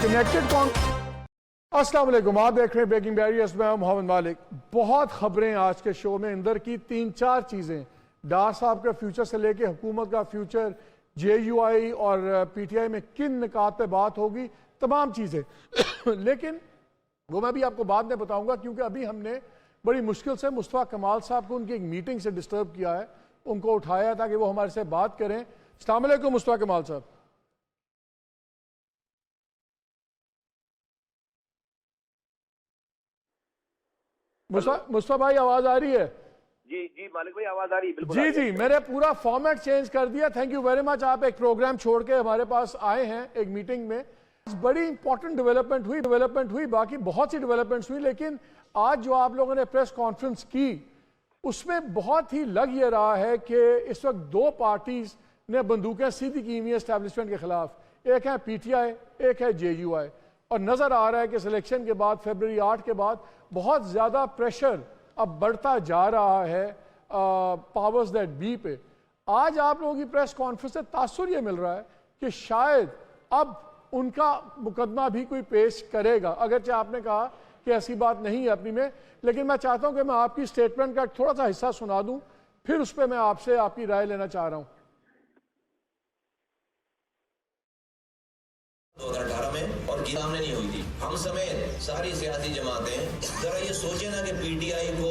Connected السلام علیکم، آپ دیکھ رہے ہیں بریکنگ بیریئرز میں محمد مالک۔ بہت خبریں آج کے شو میں، اندر کی 3-4 چیزیں، ڈار صاحب کا فیوچر سے لے کے حکومت کا فیوچر، جے یو آئی اور پی ٹی آئی میں کن نکات پہ بات ہوگی، تمام چیزیں لیکن وہ میں بھی آپ کو بعد میں بتاؤں گا، کیونکہ ابھی ہم نے بڑی مشکل سے مصطفیٰ کمال صاحب کو ان کی ایک میٹنگ سے ڈسٹرب کیا ہے، ان کو اٹھایا تھا کہ وہ ہمارے سے بات کریں۔ السلام علیکم مصطفیٰ کمال صاحب۔ مصطفیٰ بھائی آواز آ رہی ہے؟ جی مالک بھائی آواز آ رہی ہے، بالکل جی میں نے پورا فارمیٹ چینج کر دیا، تھینک یو ویری مچ۔ آپ ایک پروگرام چھوڑ کے ہمارے پاس آئے ہیں ایک میٹنگ میں، بڑی امپورٹنٹ ڈیولپمنٹ ہوئی، باقی بہت سی ڈیولپمنٹس ہوئی، لیکن آج جو آپ لوگوں نے پریس کانفرنس کی اس میں بہت ہی لگ یہ رہا ہے کہ اس وقت 2 پارٹیز نے بندوقیں سیدھی کی ہوئی ہیں اسٹیبلشمنٹ کے خلاف، ایک ہے پی ٹی آئی، ایک ہے جے یو آئی، اور نظر آ رہا ہے کہ سلیکشن کے بعد فیبروری 8 کے بعد بہت زیادہ پریشر اب بڑھتا جا رہا ہے پاورز دیٹ بی پہ۔ آج آپ لوگوں کی پریس کانفرنس سے تاثر یہ مل رہا ہے کہ شاید اب ان کا مقدمہ بھی کوئی پیش کرے گا، اگرچہ آپ نے کہا کہ ایسی بات نہیں ہے اپنی میں، لیکن میں چاہتا ہوں کہ میں آپ کی سٹیٹمنٹ کا تھوڑا سا حصہ سنا دوں، پھر اس پہ میں آپ سے آپ کی رائے لینا چاہ رہا ہوں۔ 2018 میں اور سامنے نہیں ہوئی تھی، ہم سمیت ساری سیاسی جماعتیں ذرا یہ سوچیں نا کہ پی ٹی آئی کو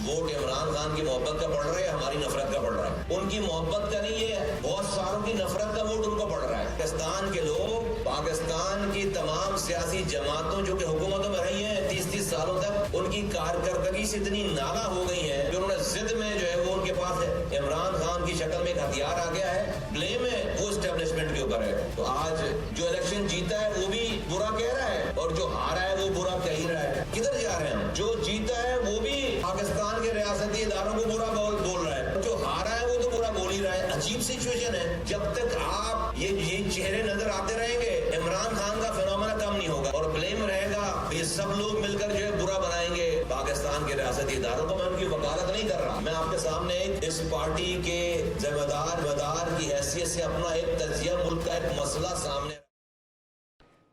ووٹ عمران خان کی محبت کا پڑ رہا ہے، ہماری نفرت کا پڑ رہا ہے۔ ان کی محبت کا نہیں ہے، بہت ساروں کی نفرت کا ووٹ ان کو پڑ رہا ہے۔ پاکستان کے لوگ، پاکستان کی تمام سیاسی جماعتوں جو کہ حکومتوں میں رہی ہیں 30 سالوں تک، ان کی کارکردگی سے اتنی نالا ہو گئی ہیں کہ انہوں نے ضد میں جو ہے وہ ان کے پاس ہے عمران خان کی شکل میں ایک ہتھیار آ گیا ہے، بلیم ہے وہ اسٹیبلشمنٹ کے اوپر ہے۔ تو آج جو الیکشن جیتا ہے وہ بھی برا کہہ رہا ہے اور جو ہارا ہے وہ برا کہہ ہی رہا ہے۔ کدھر جا رہے ہیں ہم؟ جو جیتا ہے وہ بھی پاکستان کے ریاستی اداروں کو برا بول رہا ہے، جو ہارا ہے وہ تو برا بول ہی رہا ہے۔ عجیب سچویشن ہے۔ جب تک آپ یہ چہرے نظر آتے رہیں گے عمران خان کا فینومینا کم نہیں ہوگا اور بلیم رہے گا، یہ سب لوگ مل کر جو ہے برا بنائیں گے پاکستان کے ریاستی اداروں کو۔ میں ان کی وکالت نہیں کر رہا، میں آپ کے سامنے اس پارٹی کے ذمہ دار کی حیثیت سے اپنا ایک تجزیہ ملک کا ایک مسئلہ سامنے۔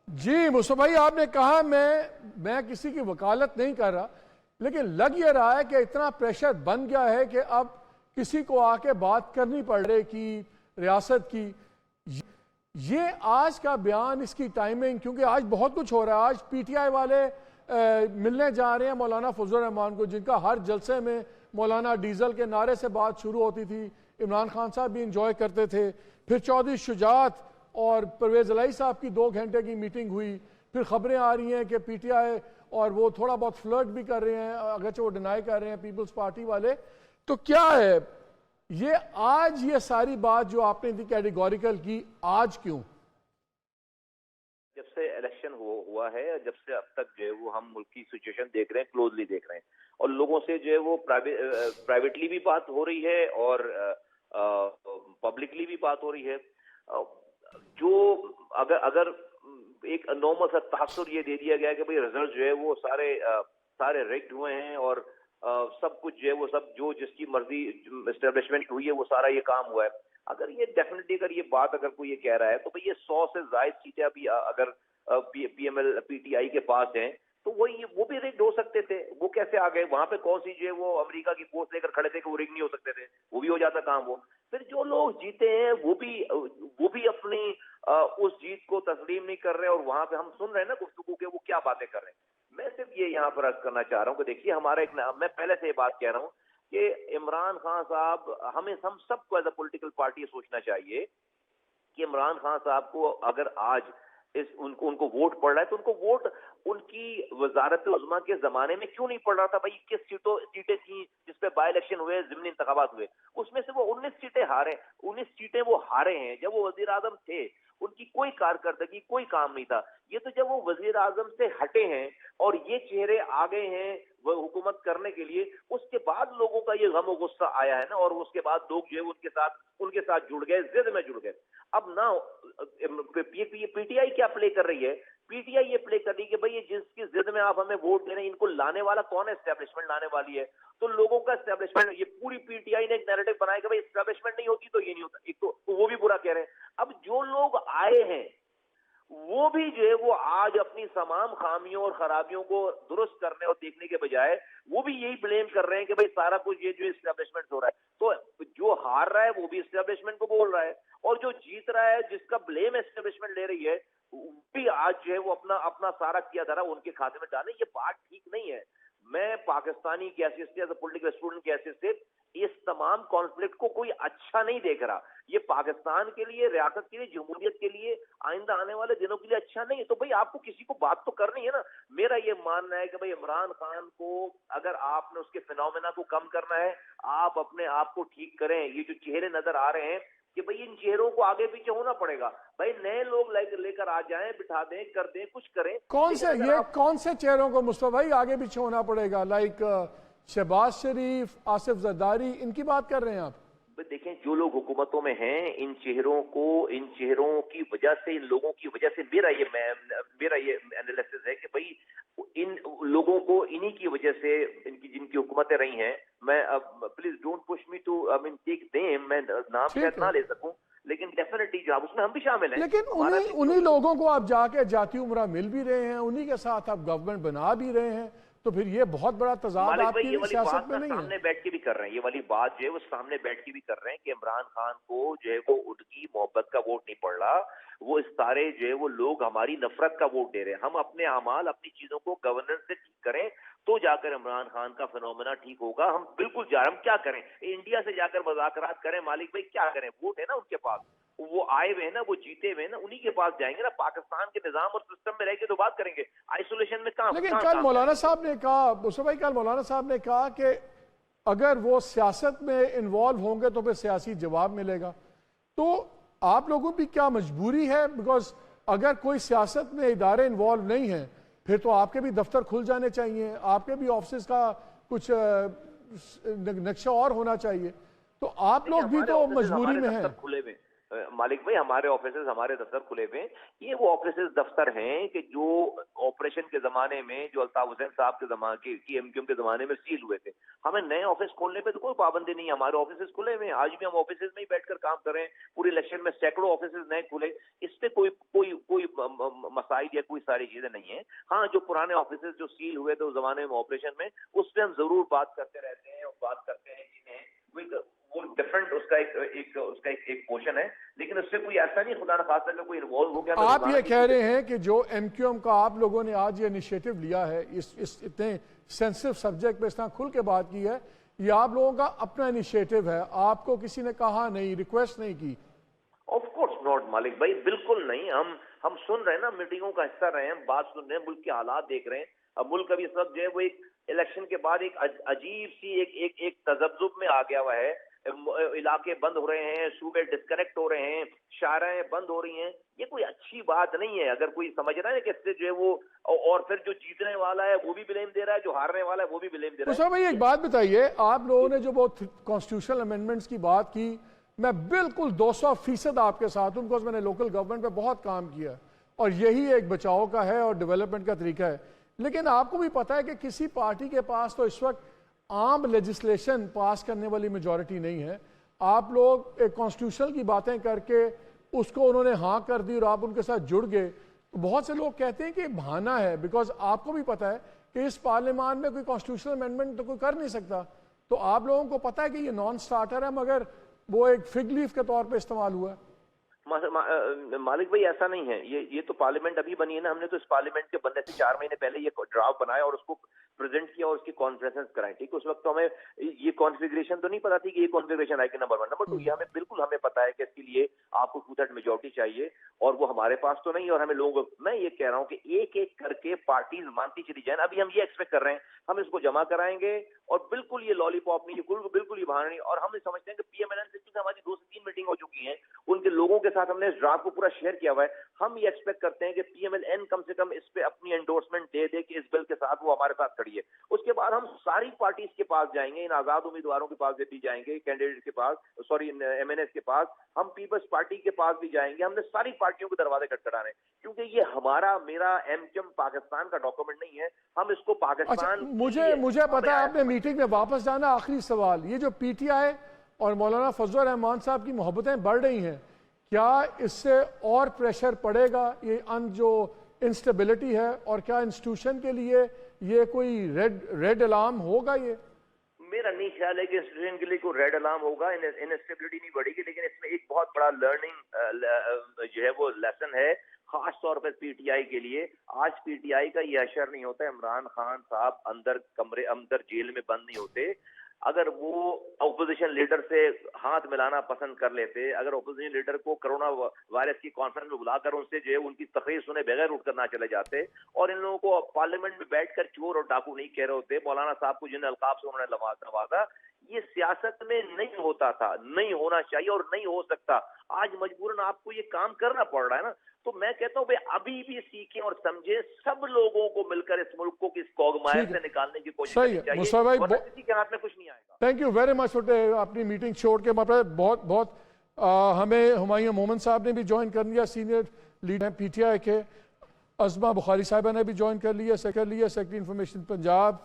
جی مصطفیٰ بھائی، آپ نے کہا میں کسی کی وکالت نہیں کر رہا، لیکن لگ یہ رہا ہے کہ اتنا پریشر بن گیا ہے کہ اب کسی کو آ کے بات کرنی پڑ رہی کی ریاست کی۔ یہ آج کا بیان، اس کی ٹائمنگ، کیونکہ آج بہت کچھ ہو رہا ہے۔ آج پی ٹی آئی والے ملنے جا رہے ہیں مولانا فضل الرحمان کو، جن کا ہر جلسے میں مولانا ڈیزل کے نعرے سے بات شروع ہوتی تھی، عمران خان صاحب بھی انجوائے کرتے تھے۔ پھر چودھری شجاعت اور پرویز الہی صاحب کی 2 گھنٹے کی میٹنگ ہوئی۔ پھر خبریں آ رہی ہیں کہ پی ٹی آئی اور وہ تھوڑا بہت فلرٹ بھی کر رہے ہیں، اگرچہ وہ ڈینائی کر رہے ہیں پیپلز پارٹی والے۔ تو کیا ہے یہ آج یہ ساری بات جو آپ نے کیٹیگوریکل کی، آج کیوں؟ جب سے الیکشن ہوا ہے، جب سے اب تک جو ہے وہ ہم ملک کی سچویشن دیکھ رہے ہیں، کلوزلی دیکھ رہے ہیں، اور لوگوں سے جو ہے وہ پرائیویٹلی بھی بات ہو رہی ہے اور پبلکلی بھی بات ہو رہی ہے۔ جو اگر ایک نارمل سا تاثر یہ دے دیا گیا کہ بھئی رزلٹ جو ہے وہ سارے ریگڈ ہوئے ہیں اور سب کچھ جو ہے وہ سب جو جس کی مرضی اسٹیبلشمنٹ ہوئی ہے وہ سارا یہ کام ہوا ہے، اگر یہ ڈیفینیٹلی اگر یہ بات اگر کوئی یہ کہہ رہا ہے تو بھئی یہ 100 سے زائد سیٹیں ابھی اگر پی ٹی آئی کے پاس ہیں تو وہ بھی ریگڈ ہو سکتے تھے۔ وہ کیسے آ گئے وہاں پہ؟ کون سی جو ہے وہ امریکہ کی فورس لے کر کھڑے تھے کہ وہ ریگ نہیں ہو سکتے تھے؟ وہ بھی ہو جاتا کام۔ وہ پھر جو لوگ جیتے ہیں وہ بھی اپنی اس جیت کو تسلیم نہیں کر رہے، اور وہاں پہ ہم سن رہے ہیں نا گفتگو کے وہ کیا باتیں کر رہے ہیں۔ میں صرف یہ یہاں پر عرض کرنا چاہ رہا ہوں کہ دیکھیے ہمارا میں پہلے سے یہ بات کہہ رہا ہوں کہ عمران خان صاحب، ہم سب کو ایز اے پولیٹیکل پارٹی سوچنا چاہیے کہ عمران خان صاحب کو اگر آج ان کو ووٹ پڑ رہا ہے تو ان کو ووٹ ان کی وزارت عظمیٰ کے زمانے میں کیوں نہیں پڑ رہا تھا؟ بھائی 21 سیٹیں تھیں جس پہ بائی الیکشن ہوئے، ضمنی انتخابات ہوئے، اس میں سے وہ 19 سیٹیں وہ ہارے ہیں۔ جب وہ وزیر اعظم تھے ان کی کوئی کارکردگی، کوئی کام نہیں تھا۔ یہ تو جب وہ وزیر اعظم سے ہٹے ہیں اور یہ چہرے آ گئے ہیں وہ حکومت کرنے کے لیے، اس کے بعد لوگوں کا یہ غم و غصہ آیا ہے نا، اور اس کے بعد لوگ جو ہے ان کے ساتھ جڑ گئے، ضد میں جڑ گئے۔ اب نہ پی ٹی آئی کیا پلے کر رہی ہے؟ پی ٹی آئی یہ پلے کر رہی ہے کہ بھئی جس کی ضد میں آپ ہمیں ووٹ دے رہے ہیں، ان کو لانے والا کون ہے؟ اسٹیبلشمنٹ لانے والی ہے۔ تو لوگوں کا اسٹیبلشمنٹ، یہ پوری پی ٹی آئی نے ایک نیریٹو بنایا کہ بھئی اسٹیبلشمنٹ نہیں ہوتی تو یہ نہیں ہوتا، ایک تو وہ بھی برا کہہ رہے ہیں۔ اب جو لوگ آئے ہیں وہ بھی جو ہے وہ آج اپنی تمام خامیوں اور خرابیوں کو درست کرنے اور دیکھنے کے بجائے وہ بھی یہی بلیم کر رہے ہیں کہ بھئی سارا کچھ یہ جو اسٹیبلشمنٹ ہو رہا ہے. تو جو ہار رہا ہے وہ بھی اسٹیبلشمنٹ کو بول رہا ہے, اور جو جیت رہا ہے جس کا بلیم اسٹیبلشمنٹ لے رہی ہے وہ بھی آج جو ہے وہ اپنا سارا کیا دھرا ان کے کھاتے میں ڈالیں. یہ بات ٹھیک نہیں ہے. میں پاکستانی کی حیثیت سے, ایز اے پولیٹیکل اسٹوڈنٹ کی حیثیت سے, اس تمام کانفلکٹ کو کوئی اچھا نہیں دیکھ رہا. یہ پاکستان کے لیے, ریاست کے لیے, جمہوریت کے لیے, آئندہ آنے والے دنوں کے لیے اچھا نہیں ہے. تو بھئی آپ کو کسی کو بات تو کرنی ہے نا. میرا یہ ماننا ہے کہ بھئی عمران خان کو اگر آپ نے اس کے فینومینا کو کم کرنا ہے, آپ اپنے آپ کو ٹھیک کریں. یہ جو چہرے نظر آ رہے ہیں کہ بھئی ان چہروں کو آگے پیچھے ہونا پڑے گا. بھئی نئے لوگ لے کر آ جائیں, بٹھا دیں, کر دیں, کچھ کریں. کون سے چہروں کو مصطفیٰ بھائی آگے پیچھے ہونا پڑے گا؟ لائک شہباز شریف, آصف زرداری, ان کی بات کر رہے ہیں آپ؟ دیکھیں جو لوگ حکومتوں میں ہیں, ان چہروں کی وجہ سے, ان لوگوں کی وجہ سے میرا یہ انالیسس ہے کہ بھئی ان لوگوں کو انہی کی وجہ سے جن کی حکومتیں رہی ہیں, میں please don't push me to take them, میں نام شاید نہ لے سکوں, لیکن ڈیفینیٹلی جو اس میں ہم بھی شامل ہیں. لیکن انہی لوگوں کو آپ جا کے جاتی عمرہ مل بھی رہے ہیں, انہی کے ساتھ آپ گورنمنٹ بنا بھی رہے ہیں, تو پھر یہ بہت بڑا تضاد آپ کی سیاست میں نہیں ہے. سامنے بیٹھ کے بھی کر رہے ہیں, یہ والی بات جو ہے وہ سامنے بیٹھ کے بھی کر رہے ہیں کہ عمران خان کو جو ہے وہ ان کی محبت کا ووٹ نہیں پڑ رہا, وہ اس سارے جو ہے وہ لوگ ہماری نفرت کا ووٹ دے رہے ہیں. ہم اپنے اعمال, اپنی چیزوں کو گورننس سے ٹھیک کریں تو جا کر عمران خان کا فینومینا ٹھیک ہوگا. ہم بالکل ہم کیا کریں, انڈیا سے جا کر مذاکرات کریں, مالک بھائی کیا کریں, ووٹ ہے نا ان کے پاس, وہ آئے ہوئے ہیں نا, وہ جیتے ہوئے ہیں نا, انہی کے پاس جائیں گے نا. پاکستان کے نظام اور سسٹم میں رہ کے تو بات کریں گے, آئسولیشن میں کہاں. لیکن کل مولانا صاحب نے کہا, مصطفیٰ بھائی کل مولانا صاحب نے کہا کہ اگر وہ سیاست میں انوالو ہوں گے تو پھر سیاسی جواب ملے گا. تو آپ لوگوں بھی کیا مجبوری ہے, بیکاز اگر کوئی سیاست میں ادارے انوالو نہیں ہیں پھر تو آپ کے بھی دفتر کھل جانے چاہیے, آپ کے بھی آفسز کا کچھ نقشہ اور ہونا چاہیے. تو آپ لوگ بھی تو مجبوری میں ہیں. مالک بھائی ہمارے آفیسز, ہمارے دفتر کھلے ہوئے ہیں. یہ وہ آفیسز دفتر ہیں کہ جو آپریشن کے زمانے میں, جو الطاف حسین صاحب کے زمانے کی ایم کیو ایم کے زمانے میں سیل ہوئے تھے. ہمیں نئے آفس کھولنے پہ تو کوئی پابندی نہیں ہے, ہمارے آفیسز کھلے ہوئے ہیں. آج بھی ہم آفیسز میں ہی بیٹھ کر کام کر رہے ہیں. پورے الیکشن میں سینکڑوں آفیسز نئے کھلے, اس پہ کوئی مسائل یا کوئی ساری چیزیں نہیں ہیں. ہاں جو پرانے آفیسز جو سیل ہوئے تھے اس زمانے میں آپریشن میں, اس پہ ہم ضرور بات کرتے رہتے ہیں, اور بات کرتے ہیں جنہیں وہ ڈیفرنٹ اس کا ایک پورشن ہے, لیکن اس سے کوئی ایسا نہیں خدا نخواستہ کہ کوئی انوالو ہو گیا. آپ یہ کہہ رہے ہیں کہ جو ایم کیو ایم کا آپ لوگوں نے آج یہ انیشیٹو لیا ہے, اس اتنے سینسٹیو سبجیکٹ پہ اس طرح کھل کے بات کی ہے, یہ آپ لوگوں کا اپنا انیشیٹو ہے, آپ کو کسی نے کہا نہیں, ریکویسٹ نہیں کی؟ آف کورس ناٹ مالک بھائی, بالکل نہیں. ہم سن رہے ہیں نا, میٹنگوں کا حصہ رہے ہیں, بات سن رہے ہیں, ملک کے حالات دیکھ رہے ہیں. اب ملک ابھی اس وقت جو ہے وہ ایک الیکشن کے بعد ایک عجیب سی ایک تذبذب میں آ گیا ہوا ہے. علاقے بند ہو رہے ہیں, صوبے ڈسکنیکٹ ہو رہے ہیں, شاہراہیں بند ہو رہی ہیں. یہ کوئی اچھی بات نہیں ہے. اگر کوئی سمجھ رہا ہے کہ اس سے جو ہے وہ, اور پھر جو جیتنے والا ہے وہ بھی بلیم دے رہا ہے, جو ہارنے والا ہے وہ بھی بلیم دے رہا ہے. مصطفیٰ بھائی ایک بات بتائیے, آپ لوگوں نے جو بہت کانسٹیٹیوشنل امینڈمنٹس کی بات کی, میں بالکل 200% آپ کے ساتھ ہوں, بیکاز میں نے لوکل گورنمنٹ پہ بہت کام کیا اور یہی ایک بچاؤ کا ہے اور ڈیولپمنٹ کا طریقہ ہے. لیکن آپ کو بھی پتا ہے کہ کسی پارٹی کے پاس تو اس وقت عام لیجسلیشن پاس کرنے والی میجورٹی نہیں ہے. آپ لوگ ایک کانسٹیٹیوشن کی باتیں کر کے اس کو انہوں نے ہاں کر دی اور آپ ان کے ساتھ جڑ گئے. بہت سے لوگ کہتے ہیں کہ یہ بہانہ ہے, بیکاز آپ کو بھی پتا ہے کہ اس پارلیمان میں کوئی کانسٹیٹیوشنل امینڈمنٹ تو کوئی کر نہیں سکتا. تو آپ لوگوں کو پتا ہے کہ یہ نان سٹارٹر ہے, مگر وہ ایک فگ لیف کے طور پہ استعمال ہوا ہے. مالک بھائی ایسا نہیں ہے. یہ تو پارلیمنٹ ابھی بنی ہے نا, ہم نے تو اس پارلیمنٹ کے بننے سے 4 مہینے پہلے یہ ڈرافٹ بنایا اور اس کو پریزنٹ کیا اور اس کی کانفرنسز کرائی. ٹھیک ہے, اس وقت تو ہمیں یہ کانفیگریشن تو نہیں پتا تھی کہ یہ کانفیگریشن ہے کہ نمبر 1. نمبر 2, یہ ہمیں بالکل ہمیں پتا ہے کہ اس کے لیے آپ کو 2/3 میجورٹی چاہیے, اور وہ ہمارے پاس تو نہیں. اور ہمیں لوگوں, میں یہ کہہ رہا ہوں کہ ایک ایک کر کے پارٹیز مانتی چلی جائیں. ابھی ہم یہ ایکسپیکٹ کر رہے ہیں, ہم اس کو جمع کرائیں گے اور بالکل یہ لالی پاپ نہیں, یہ بالکل یہ بہانہ نہیں. اور ہم یہ سمجھتے ہیں کہ پی ایم ایل این سے ہماری 2 سے 3 میٹنگ ہو چکی ہیں, ان کے لوگوں کے ساتھ ہم نے اس ڈرافٹ کو پورا شیئر کیا ہوا ہے. ہم یہ ایکسپیکٹ کرتے ہیں کہ پی ایم ایل این کم سے کم اس پہ اپنی انڈورسمنٹ دے دے کہ اس بل کے ساتھ وہ ہمارے ساتھ کھڑی ہے. اس کے بعد ہم ساری پارٹیز کے پاس جائیں گے, ان آزاد امیدواروں کے پاس بھی جائیں گے, کینڈیڈیٹ کے پاس, سوری ایم این ایس کے پاس, ہم پیپلز پارٹی کے پاس بھی جائیں گے. ہم نے ساری پارٹیوں کے دروازے کھٹکھٹانے, کیونکہ یہ میرا ایم کیو ایم پاکستان کا ڈاکومنٹ نہیں ہے. ہم اس کو پاکستان, مجھے پتا ہے آپ نے میٹنگ میں واپس جانا. آخری سوال, یہ جو پی ٹی آئی اور مولانا فضل الرحمان صاحب کی محبتیں بڑھ رہی ہیں, کیا اس سے اور پریشر پڑے گا یہ جو انسٹیبلٹی ہے, اور کیا انسٹیٹیوشن کے لیے یہ کوئی ریڈ الارم ہوگا؟ یہ میرا نہیں خیال ہے کہ انسٹیٹیوشن کے لیے کوئی ریڈ الارم ہوگا, انسٹیبلٹی نہیں بڑھے گی, لیکن اس میں ایک بہت بڑا لرننگ جو ہے وہ لیسن ہے خاص طور پر پی ٹی آئی کے لیے. آج پی ٹی آئی کا یہ اشر نہیں ہوتا, عمران خان صاحب اندر جیل میں بند نہیں ہوتے. اگر وہ اپوزیشن لیڈر سے ہاتھ ملانا پسند کر لیتے, اگر اپوزیشن لیڈر کو کرونا وائرس کی کانفرنس میں بلا کر ان سے جو ہے ان کی تقریر سنے بغیر اٹھ کرنا چلے جاتے, اور ان لوگوں کو پارلیمنٹ میں بیٹھ کر چور اور ڈاکو نہیں کہہ رہے ہوتے, مولانا صاحب کو جن القاب سے انہوں نے نوازا, یہ سیاست میں نہیں ہوتا تھا, نہیں ہونا چاہیے اور نہیں ہو سکتا. آج مجبوراً آپ کو یہ کام کرنا پڑ رہا ہے نا. تو میں کہتا ہوں بھائی ابھی بھی سیکھیں اور سمجھیں, سب لوگوں کو مل کر اس ملک کو اس کوگمائر سے نکالنے کی کوشش کرنی چاہیے, ورنہ کسی کے ہاتھ میں کچھ نہیں آئے گا. تھینک یو ویری مچ اپنی میٹنگ چھوڑ کے بہت ہمیں ہمایوں مومن صاحب نے بھی جوائن کر لیا, سینئر لیڈر ہیں پی ٹی آئی کے. عظمہ بخاری صاحبہ نے بھی جوائن کر لیا, سیکرٹری انفارمیشن پنجاب,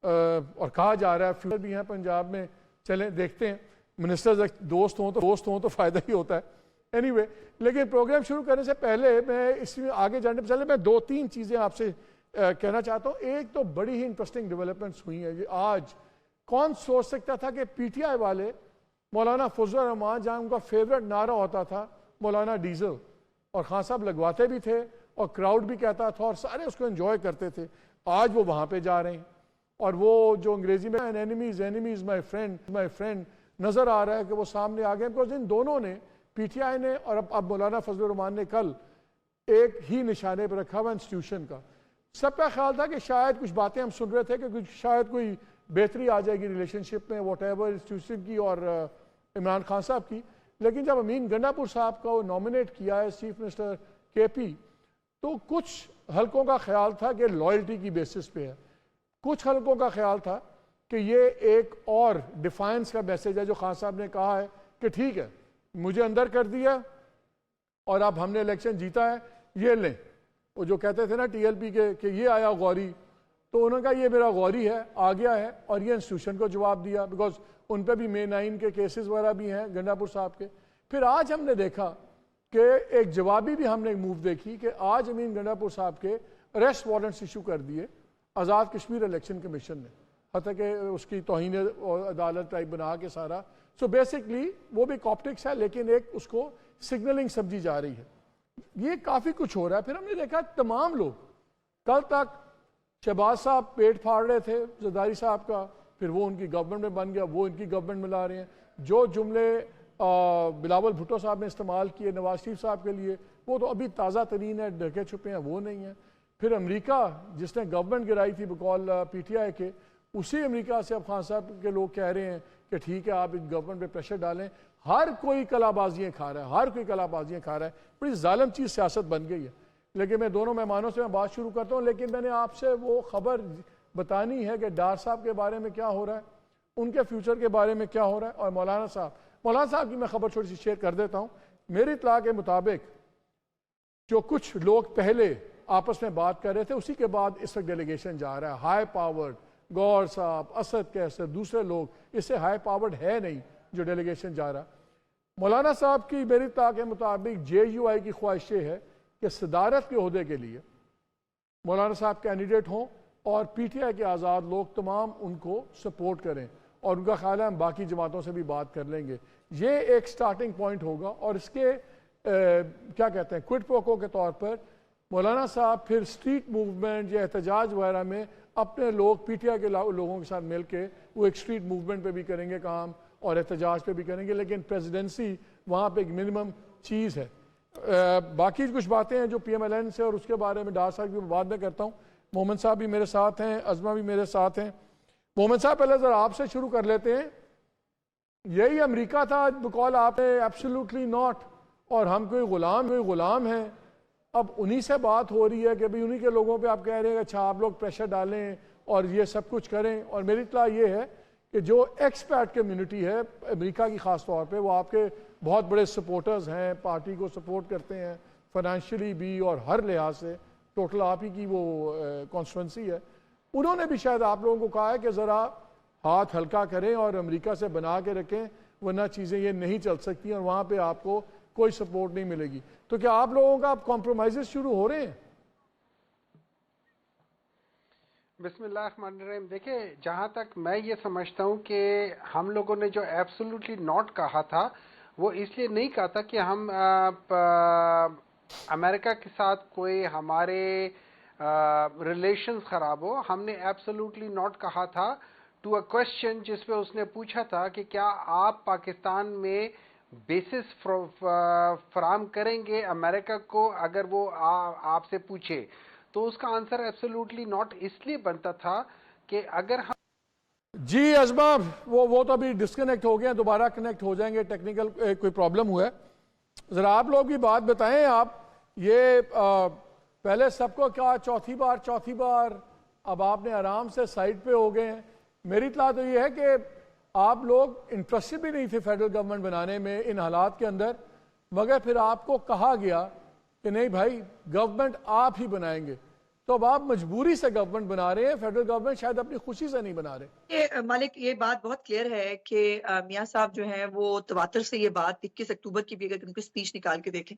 اور کہا جا رہا ہے فیوچر بھی ہیں پنجاب میں. چلیں دیکھتے ہیں, منسٹرز دوست ہوں تو فائدہ ہی ہوتا ہے. اینی وے, لیکن پروگرام شروع کرنے سے پہلے میں اس میں آگے جانے سے پہلے میں 2-3 چیزیں آپ سے کہنا چاہتا ہوں. ایک تو بڑی ہی انٹرسٹنگ ڈیولپمنٹس ہوئی ہیں. آج کون سوچ سکتا تھا کہ پی ٹی آئی والے مولانا فضل الرحمان, جہاں ان کا فیوریٹ نعرہ ہوتا تھا مولانا ڈیزل, اور خان صاحب لگواتے بھی تھے اور کراؤڈ بھی کہتا تھا اور سارے اس کو انجوائے کرتے تھے, آج وہ وہاں پہ جا رہے ہیں. اور وہ جو انگریزی میں اینیمیز مائی فرینڈ نظر آ رہا ہے کہ وہ سامنے آ گئے, بیکاز ان دونوں نے, پی ٹی آئی نے اور اب مولانا فضل الرحمان نے, کل ایک ہی نشانے پہ رکھا ہوا انسٹیٹیوشن کا. سب کا خیال تھا کہ شاید کچھ باتیں ہم سن رہے تھے کہ شاید کوئی بہتری آ جائے گی ریلیشن شپ میں واٹ ایور انسٹیٹیوشن کی اور عمران خان صاحب کی. لیکن جب امین گنڈاپور صاحب کو نامنیٹ کیا ہے چیف منسٹر کے پی, تو کچھ حلقوں کا خیال تھا کہ لائلٹی کی بیسس پہ ہے, کچھ حلقوں کا خیال تھا کہ یہ ایک اور ڈیفائنس کا میسج ہے جو خان صاحب نے کہا ہے کہ ٹھیک ہے مجھے اندر کر دیا اور اب ہم نے الیکشن جیتا ہے, یہ لیں. وہ جو کہتے تھے نا ٹی ایل پی کے کہ یہ آیا غوری, تو انہوں نے کہا یہ میرا غوری ہے, آ گیا ہے, اور یہ انسٹیٹیوشن کو جواب دیا, بیکاز ان پہ بھی مے 9 کے کیسز وغیرہ بھی ہیں گنڈاپور صاحب کے. پھر آج ہم نے دیکھا کہ ایک جوابی بھی ہم نے موو دیکھی کہ آج امین گنڈاپور صاحب کے اریسٹ وارنٹس ایشو کر دیے آزاد کشمیر الیکشن کمیشن نے, حتیٰ کہ اس کی توہین عدالت ٹائپ بنا کے سارا. سو بیسکلی وہ بھی کاپٹکس ہے, لیکن ایک اس کو سگنلنگ سمجھی جا رہی ہے. یہ کافی کچھ ہو رہا ہے. پھر ہم نے دیکھا تمام لوگ, کل تک شہباز صاحب پیٹ پھاڑ رہے تھے زرداری صاحب کا, پھر وہ ان کی گورنمنٹ میں بن گیا, وہ ان کی گورنمنٹ میں لا رہے ہیں. جو جملے بلاول بھٹو صاحب نے استعمال کیے نواز شریف صاحب کے لیے, وہ تو ابھی تازہ ترین ہے, ڈھکے چھپے ہیں, وہ نہیں ہیں. پھر امریکہ جس نے گورنمنٹ گرائی تھی بقول پی ٹی آئی کے, اسی امریکہ سے اب خان صاحب کے لوگ کہہ رہے ہیں کہ ٹھیک ہے آپ ان گورنمنٹ پہ پریشر ڈالیں. ہر کوئی کلا بازیاں کھا رہا ہے, بڑی ظالم چیز سیاست بن گئی ہے. لیکن میں دونوں مہمانوں سے میں بات شروع کرتا ہوں, لیکن میں نے آپ سے وہ خبر بتانی ہے کہ ڈار صاحب کے بارے میں کیا ہو رہا ہے, ان کے فیوچر کے بارے میں کیا ہو رہا ہے, اور مولانا صاحب کی میں خبر تھوڑی سی شیئر کر دیتا ہوں. میری اطلاع کے مطابق جو کچھ لوگ پہلے آپس میں بات کر رہے تھے, اسی کے بعد اس وقت ڈیلیگیشن جا رہا ہے. ہائی پاورڈ گور صاحب, اسد کیسر, دوسرے لوگ, اس سے ہائی پاورڈ ہے نہیں جو ڈیلیگیشن جا رہا. مولانا صاحب کی میری اطلاع کے مطابق جے یو آئی کی خواہش یہ ہے کہ صدارت کے عہدے کے لیے مولانا صاحب کینڈیڈیٹ ہوں, اور پی ٹی آئی کے آزاد لوگ تمام ان کو سپورٹ کریں, اور ان کا خیال ہے ہم باقی جماعتوں سے بھی بات کر لیں گے. یہ ایک سٹارٹنگ پوائنٹ ہوگا, اور اس کے کیا کہتے ہیں کوئٹ پروکو کے طور پر مولانا صاحب پھر اسٹریٹ موومنٹ یا احتجاج وغیرہ میں اپنے لوگ پی ٹی آئی کے لوگوں کے ساتھ مل کے وہ ایک اسٹریٹ موومنٹ پہ بھی کریں گے کام, اور احتجاج پہ بھی کریں گے, لیکن پریزیڈنسی وہاں پہ ایک منیمم چیز ہے. باقی کچھ باتیں ہیں جو پی ایم ایل این سے, اور اس کے بارے میں ڈار صاحب کی بعد میں کرتا ہوں. مومن صاحب بھی میرے ساتھ ہیں, عظمہ بھی میرے ساتھ ہیں. مومن صاحب پہلے ذرا آپ سے شروع کر لیتے ہیں. یہی امریکہ تھا بقول آپ نے ایبسولوٹلی ناٹ, اور ہم کوئی غلام ہیں. اب انہی سے بات ہو رہی ہے کہ بھئی انہی کے لوگوں پہ آپ کہہ رہے ہیں کہ اچھا آپ لوگ پریشر ڈالیں اور یہ سب کچھ کریں. اور میری اطلاع یہ ہے کہ جو ایکسپیٹ کمیونٹی ہے امریکہ کی خاص طور پہ, وہ آپ کے بہت بڑے سپورٹرز ہیں, پارٹی کو سپورٹ کرتے ہیں فائنینشلی بھی اور ہر لحاظ سے, ٹوٹل آپ ہی کی وہ کانسٹیٹوئنسی ہے. انہوں نے بھی شاید آپ لوگوں کو کہا ہے کہ ذرا ہاتھ ہلکا کریں اور امریکہ سے بنا کے رکھیں, ورنہ چیزیں یہ نہیں چل سکتی, اور وہاں پہ آپ کو کوئی سپورٹ نہیں ملے گی. تو کیا آپ لوگوں کا اب کمپرومائزز شروع ہو رہے ہیں؟ بسم اللہ الرحمن الرحیم. دیکھیں جہاں تک میں یہ سمجھتا ہوں کہ ہم لوگوں نے جو ایبسولوٹلی ناٹ کہا تھا وہ اس لیے نہیں کہا تھا کہ ہم امریکہ کے ساتھ کوئی ہمارے ریلیشنز خراب ہو. ہم نے ایبسولوٹلی ناٹ کہا تھا ٹو اے کوشچن جس پہ اس نے پوچھا تھا کہ کیا آپ پاکستان میں بیسس فراہم کریں گے امریکہ کو اگر وہ آپ سے پوچھے. تو اس کا آنسر ایبسولوٹلی ناٹ اس لیے بنتا تھا کہ اگر ہم جی اسباب وہ تو ابھی ڈسکنیکٹ ہو گئے ہیں, دوبارہ کنیکٹ ہو جائیں گے, ٹیکنیکل کوئی پرابلم ہوا ہے. ذرا آپ لوگ کی بات بتائیں. آپ یہ پہلے سب کو کیا چوتھی بار اب آپ نے آرام سے سائٹ پہ ہو گئے ہیں. میری اطلاع تو یہ ہے کہ آپ لوگ انٹرسٹڈ بھی نہیں تھے فیڈرل گورنمنٹ بنانے میں ان حالات کے اندر, مگر پھر آپ کو کہا گیا کہ نہیں بھائی گورنمنٹ آپ ہی بنائیں گے. تو اب آپ مجبوری سے گورنمنٹ بنا رہے ہیں, فیڈرل گورنمنٹ شاید اپنی خوشی سے نہیں بنا رہے. مالک یہ بات بہت کلیئر ہے کہ میاں صاحب جو ہیں وہ تواتر سے یہ بات 21 اکتوبر کی بھی اگر ان کی سپیچ نکال کے دیکھیں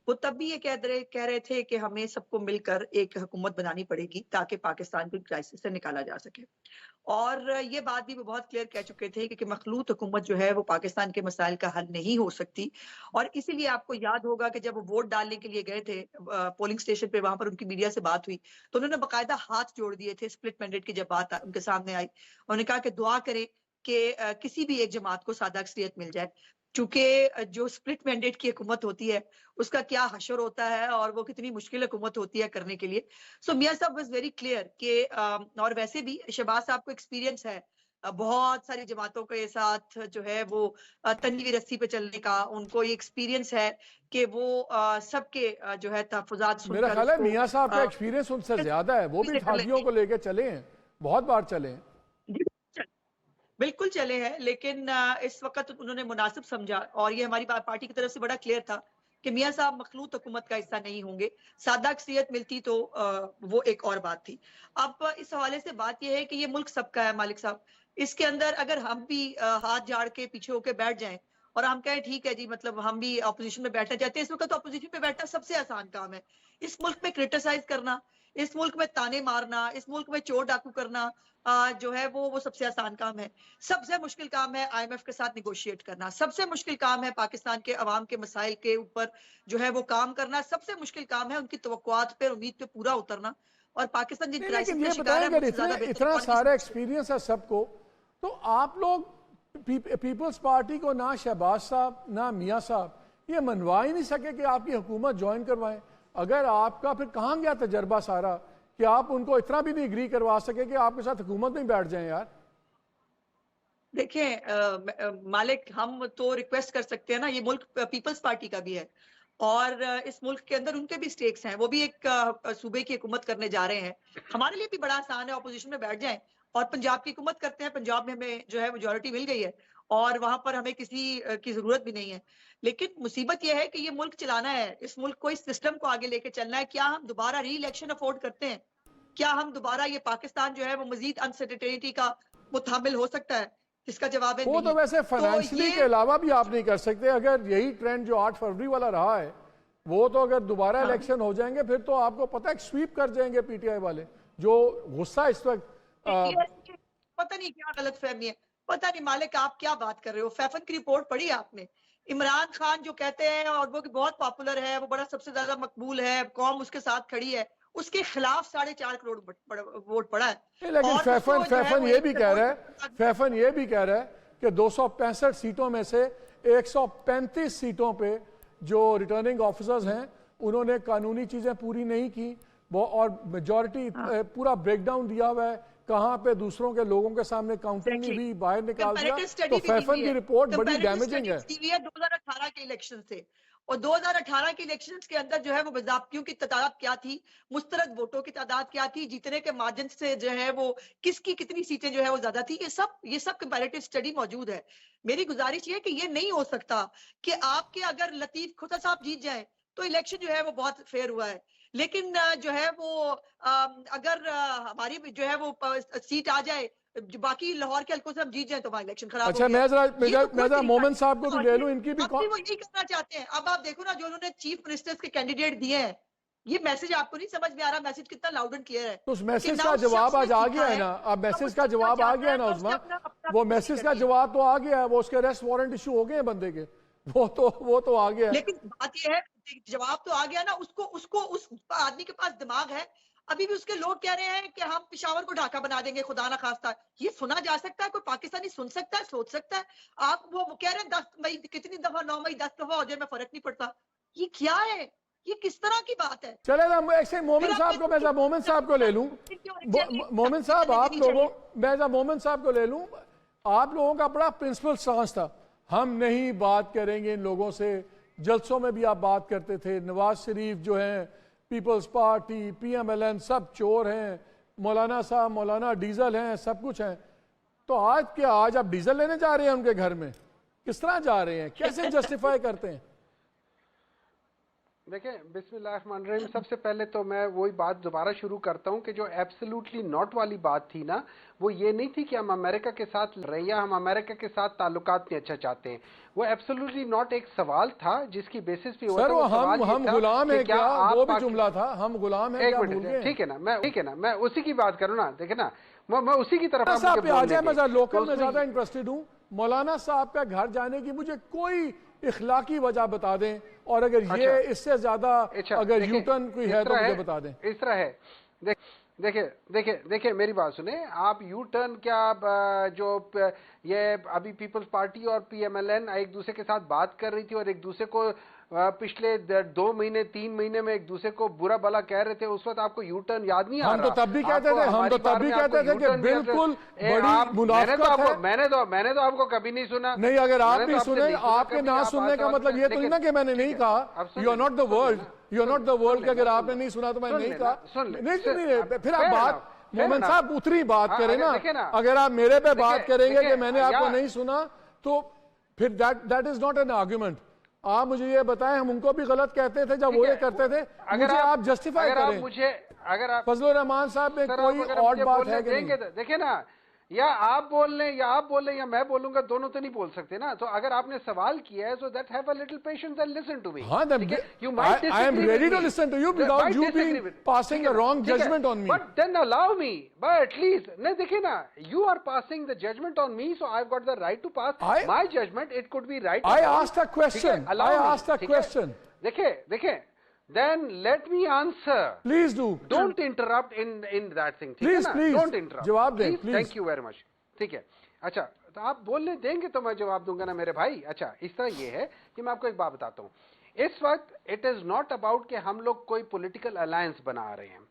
وہ تب بھی یہ کہہ رہے تھے کہ ہمیں سب کو مل کر ایک حکومت بنانی پڑے گی تاکہ پاکستان کو کرائسس سے نکالا جا سکے. اور یہ بات بھی وہ بہت کلیئر کہہ چکے تھے کہ مخلوط حکومت جو ہے وہ پاکستان کے مسائل کا حل نہیں ہو سکتی. اور اسی لیے آپ کو یاد ہوگا کہ جب وہ ووٹ ڈالنے کے لیے گئے تھے پولنگ اسٹیشن پہ, وہاں پر ان کی میڈیا سے بات ہوئی تو انہوں نے باقاعدہ ہاتھ جوڑ دیے تھے. سپلٹ مینڈیٹ کی جب بات ان کے سامنے آئی انہوں نے کہا کہ دعا کریں کہ کسی بھی ایک جماعت کو سادہ اکثریت مل جائے, چونکہ جو سپلٹ مینڈیٹ کی حکومت ہوتی ہے اس کا کیا حشر ہوتا ہے اور وہ کتنی مشکل حکومت ہوتی ہے کرنے کے لیے. سو میاں صاحب واز ویری کلیئر کہ اور ویسے بھی شہباز صاحب کو ایکسپیرینس ہے بہت ساری جماعتوں کے ساتھ جو ہے وہ تنگی رسی پہ چلنے کا, ان کو یہ ایکسپیرینس ہے کہ وہ سب کے جو ہے تحفظات سن کر. میرا خیال ہے میاں صاحب کا ایکسپیرینس ان سے زیادہ ہے, وہ بھی ٹھاگیوں کو لے کے چلے ہیں, بہت بار چلے ہیں. بالکل چلے ہیں, لیکن اس وقت انہوں نے مناسب سمجھا اور یہ ہماری پارٹی کی طرف سے بڑا کلیئر تھا کہ میاں صاحب مخلوط حکومت کا حصہ نہیں ہوں گے. سادہ اکثریت ملتی تو وہ ایک اور بات تھی. اب اس حوالے سے بات یہ ہے کہ یہ ملک سب کا ہے مالک صاحب. اس کے اندر اگر ہم بھی ہاتھ جھاڑ کے پیچھے ہو کے بیٹھ جائیں اور ہم کہیں ٹھیک ہے جی مطلب ہم بھی اپوزیشن میں بیٹھنا چاہتے ہیں, اس وقت اپوزیشن میں بیٹھنا سب سے آسان کام ہے. اس ملک میں کرٹیسائز کرنا, اس ملک میں تانے مارنا, اس ملک میں چور ڈاکو کرنا جو ہے وہ سب سے آسان کام ہے. سب سے مشکل کام ہے آئی ایم ایف کے ساتھ نیگوشیٹ کرنا. سب سے مشکل کام ہے پاکستان کے عوام کے مسائل کے اوپر جو ہے وہ کام کرنا. سب سے مشکل کام ہے ان کی توقعات پہ امید پہ پورا اترنا. اور پاکستان جن کرائسس کا شکار ہے اتنا سارا ایکسپیرینس ہے سب کو, تو آپ لوگ پیپلز پارٹی کو نہ شہباز صاحب نہ میاں صاحب یہ منوا ہی نہیں سکے کہ آپ کی حکومت جوائن کروائیں. اگر آپ کا پھر کہاں گیا تجربہ سارا کہ آپ ان کو اتنا بھی نہیں اگری کروا سکے کہ آپ کے ساتھ حکومت میں بیٹھ جائیں. یار دیکھیں مالک, ہم تو ریکویسٹ کر سکتے ہیں نا, یہ ملک پیپلز پارٹی کا بھی ہے اور اس ملک کے اندر ان کے بھی سٹیکس ہیں, وہ بھی ایک صوبے کی حکومت کرنے جا رہے ہیں. ہمارے لیے بھی بڑا آسان ہے اپوزیشن میں بیٹھ جائیں اور پنجاب کی حکومت کرتے ہیں. پنجاب میں ہمیں جو ہے میجورٹی مل گئی ہے اور وہاں پر ہمیں کسی کی ضرورت بھی نہیں ہے. لیکن مصیبت یہ ہے کہ یہ ملک چلانا ہے, اس ملک کو, اس سسٹم کو آگے لے کے چلنا ہے. کیا ہم دوبارہ ری الیکشن افورڈ کرتے ہیں؟ کیا ہم دوبارہ یہ پاکستان جو ہے وہ مزید انسرٹینٹی کا متحمل ہو سکتا ہے؟ اس کا جواب ہے وہ تو ویسے فائنینشلی کے علاوہ بھی آپ نہیں کر سکتے. اگر یہی ٹرینڈ جو 8 فروری والا رہا ہے وہ تو اگر دوبارہ الیکشن ہو جائیں گے پھر تو آپ کو پتہ ہے سویپ کر جائیں گے پی ٹی آئی والے. جو غصہ اس وقت پتہ نہیں کیا غلط فہمی ہے, پتہ نہیں مالک آپ کیا بات کر رہے ہو. فیفن کی رپورٹ پڑھی آپ نے؟ عمران خان جو کہتے ہیں اور وہ بہت پاپولر ہے, وہ بڑا سب سے زیادہ مقبول ہے, قوم اس کے ساتھ کھڑی ہے, اس کے خلاف 4.5 کروڑ ووٹ پڑا ہے. لیکن فیفن یہ بھی کہہ رہا ہے کہ 265 سیٹوں میں سے 135 سیٹوں پہ جو ریٹرننگ آفیسرز ہیں انہوں نے قانونی چیزیں پوری نہیں کی اور میجورٹی پورا بریک ڈاؤن دیا ہوا ہے, کہاں پہ دوسروں کے لوگوں کے سامنے کاؤنٹنگ نہیں ہوئی, باہر نکال دیا. تو فیفن کی رپورٹ بڑی ڈیمیجنگ ہے. 2018 کے الیکشن سے اور 2018 کے الیکشنز کے اندر جو ہے وہ باضابطیوں کی تعداد کیا تھی, مسترد ووٹوں کی تعداد کیا تھی, جیتنے کے مارجن سے جو ہے وہ کس کی کتنی سیٹیں جو ہے وہ زیادہ تھی, یہ سب کمپیریٹیو اسٹڈی موجود ہے. میری گزارش یہ کہ یہ نہیں ہو سکتا کہ آپ کے اگر لطیف کھوسا صاحب جیت جائیں تو الیکشن جو ہے وہ بہت فیئر ہوا ہے, لیکن جو ہے وہ اگر ہماری جو ہے وہ سیٹ آ جائے باقی لاہور کے حلقوں سے ہم جیت جائیں تو وہاں الیکشن خراب اچھا میں ذرا مومن صاحب کو بھی لے لوں, ان کی بھی اب وہ یہی کرنا چاہتے ہیں. اب آپ دیکھو نا جو انہوں نے چیف منسٹرز کے کینڈیڈیٹ دیے ہیں, یہ میسج آپ کو نہیں سمجھ میں آ رہا میسج کتنا لاؤڈ اینڈ کلیئر ہے. تو اس میسج کا جواب آج آ گیا ہے نا, اب میسج کا جواب آ گیا ہے نا عظما, وہ میسج کا جواب تو آ گیا ہے, وہ اس کے اریسٹ وارنٹ ایشو ہو گئے ہیں بندے کے, وہ تو آ گیا ہے. لیکن بات یہ ہے جواب تو آ گیا نا, اس کو اس آدمی کے پاس دماغ ہے. ابھی بھی اس کے لوگ کہہ رہے ہیں کہ ہم پشاور کو ڈھاکہ بنا دیں گے, خدا نہ خواستہ. یہ سنا جا سکتا ہے, کوئی پاکستانی سن سکتا ہے, سوچ سکتا ہے؟ آپ وہ کہہ رہے ہیں 10 مئی کتنی دفعہ 9 مئی 10 دفعہ ہو جائے میں فرق نہیں پڑتا. یہ کیا ہے, یہ کس طرح کی بات ہے؟ چلے نا ایسے مومن صاحب کو, میں مومن صاحب کو لے لوں. مومن صاحب آپ لوگوں, میں مومن صاحب کو لے لوں. آپ لوگوں کا بڑا پرنسپل سٹانس تھا, ہم نہیں بات کریں گے ان لوگوں سے. جلسوں میں بھی آپ بات کرتے تھے, نواز شریف جو ہیں, peoples party, P M L N, سب چور ہیں, مولانا صاحب مولانا ڈیزل ہیں, سب کچھ ہیں. تو آج آپ ڈیزل لینے جا رہے ہیں ان کے گھر میں, کس طرح جا رہے ہیں, کیسے جسٹیفائی کرتے ہیں؟ دیکھیں بسم اللہ الرحمن الرحیم, سب سے پہلے تو میں وہی بات دوبارہ شروع کرتا ہوں کہ جو ایبسلوٹلی ناٹ والی بات تھی نا, وہ یہ نہیں تھی کہ ہم امریکہ کے ساتھ لڑ رہے ہیں یا ہم امریکہ کے ساتھ تعلقات نہیں اچھا چاہتے ہیں. وہ ایبسلوٹلی ناٹ ایک سوال تھا جس کی بیسس پہ سر ہم غلام ہیں کیا, وہ بھی جملہ تھا, ہم غلام ہیں کیا بھول گئے؟ ٹھیک ہے نا, میں اسی کی بات کروں نا. دیکھیں نا, میں اسی کی طرف صاحب پہ آ جائیں, میں لوکل میں زیادہ انٹرسٹڈ ہوں. مولانا صاحب کا گھر جانے کی مجھے کوئی اخلاقی وجہ بتا دیں, اور اگر یہ اس سے زیادہ اگر یو ٹرن کوئی ہے تو مجھے بتا دیں. اس طرح ہے, دیکھیں میری بات سنیں. آپ یو ٹرن کیا, جو یہ ابھی پیپلز پارٹی اور پی ایم ایل این ایک دوسرے کے ساتھ بات کر رہی تھی اور ایک دوسرے کو پچھلے 2 مہینے 3 مہینے میں ایک دوسرے کو برا بلا کہہ رہے تھے, اس وقت آپ کو یو ٹرن یاد نہیں آ رہا؟ ہم تو تب بھی کہتے تھے کہ بالکل بڑی منافقت ہے. میں نے تو آپ کو کبھی نہیں سنا. نہیں, اگر آپ نہیں سنیں, آپ کے نہ سننے کا مطلب یہ تو نہیں نا کہ میں نے نہیں کہا. You are not the world, you are not the world, کہ اگر آپ نے نہیں سنا تو میں نے نہیں کہا. نہیں, پھر آپ بات مومن صاحب اتری بات کریں نا. اگر آپ میرے پہ بات کریں گے کہ میں نے آپ کو نہیں سنا, تو پھر that is not an argument. آپ مجھے یہ بتائیں, ہم ان کو بھی غلط کہتے تھے جب وہ یہ کرتے تھے, مجھے آپ جسٹیفائی کریں. فضل الرحمان صاحب میں کوئی اور بات ہے کہ نہیں؟ دیکھیں نا, یا آپ بول لیں یا میں بولوں گا, دونوں تو نہیں بول سکتے نا. تو اگر آپ نے سوال کیا ہے, so that have a little patience and listen to me. I am ready to listen to you without you being passing a wrong judgment on me. But then allow me, but at least, نہیں دیکھیں نا, you are passing the judgment on me, so I've got the right to pass my judgment. It could be right. I asked a question. دیکھیں, then let me answer. Please do. Don't interrupt in that thing. Please. Don't interrupt. جواب دیں, please. Thank you very much. ٹھیک ہے, اچھا تو آپ بولنے دیں گے تو میں جواب دوں گا نا میرے بھائی. اچھا اس طرح یہ ہے کہ میں آپ کو ایک بات بتاتا ہوں. اس وقت اٹ از ناٹ اباؤٹ کہ ہم لوگ کوئی پولیٹیکل الائنس بنا رہے ہیں.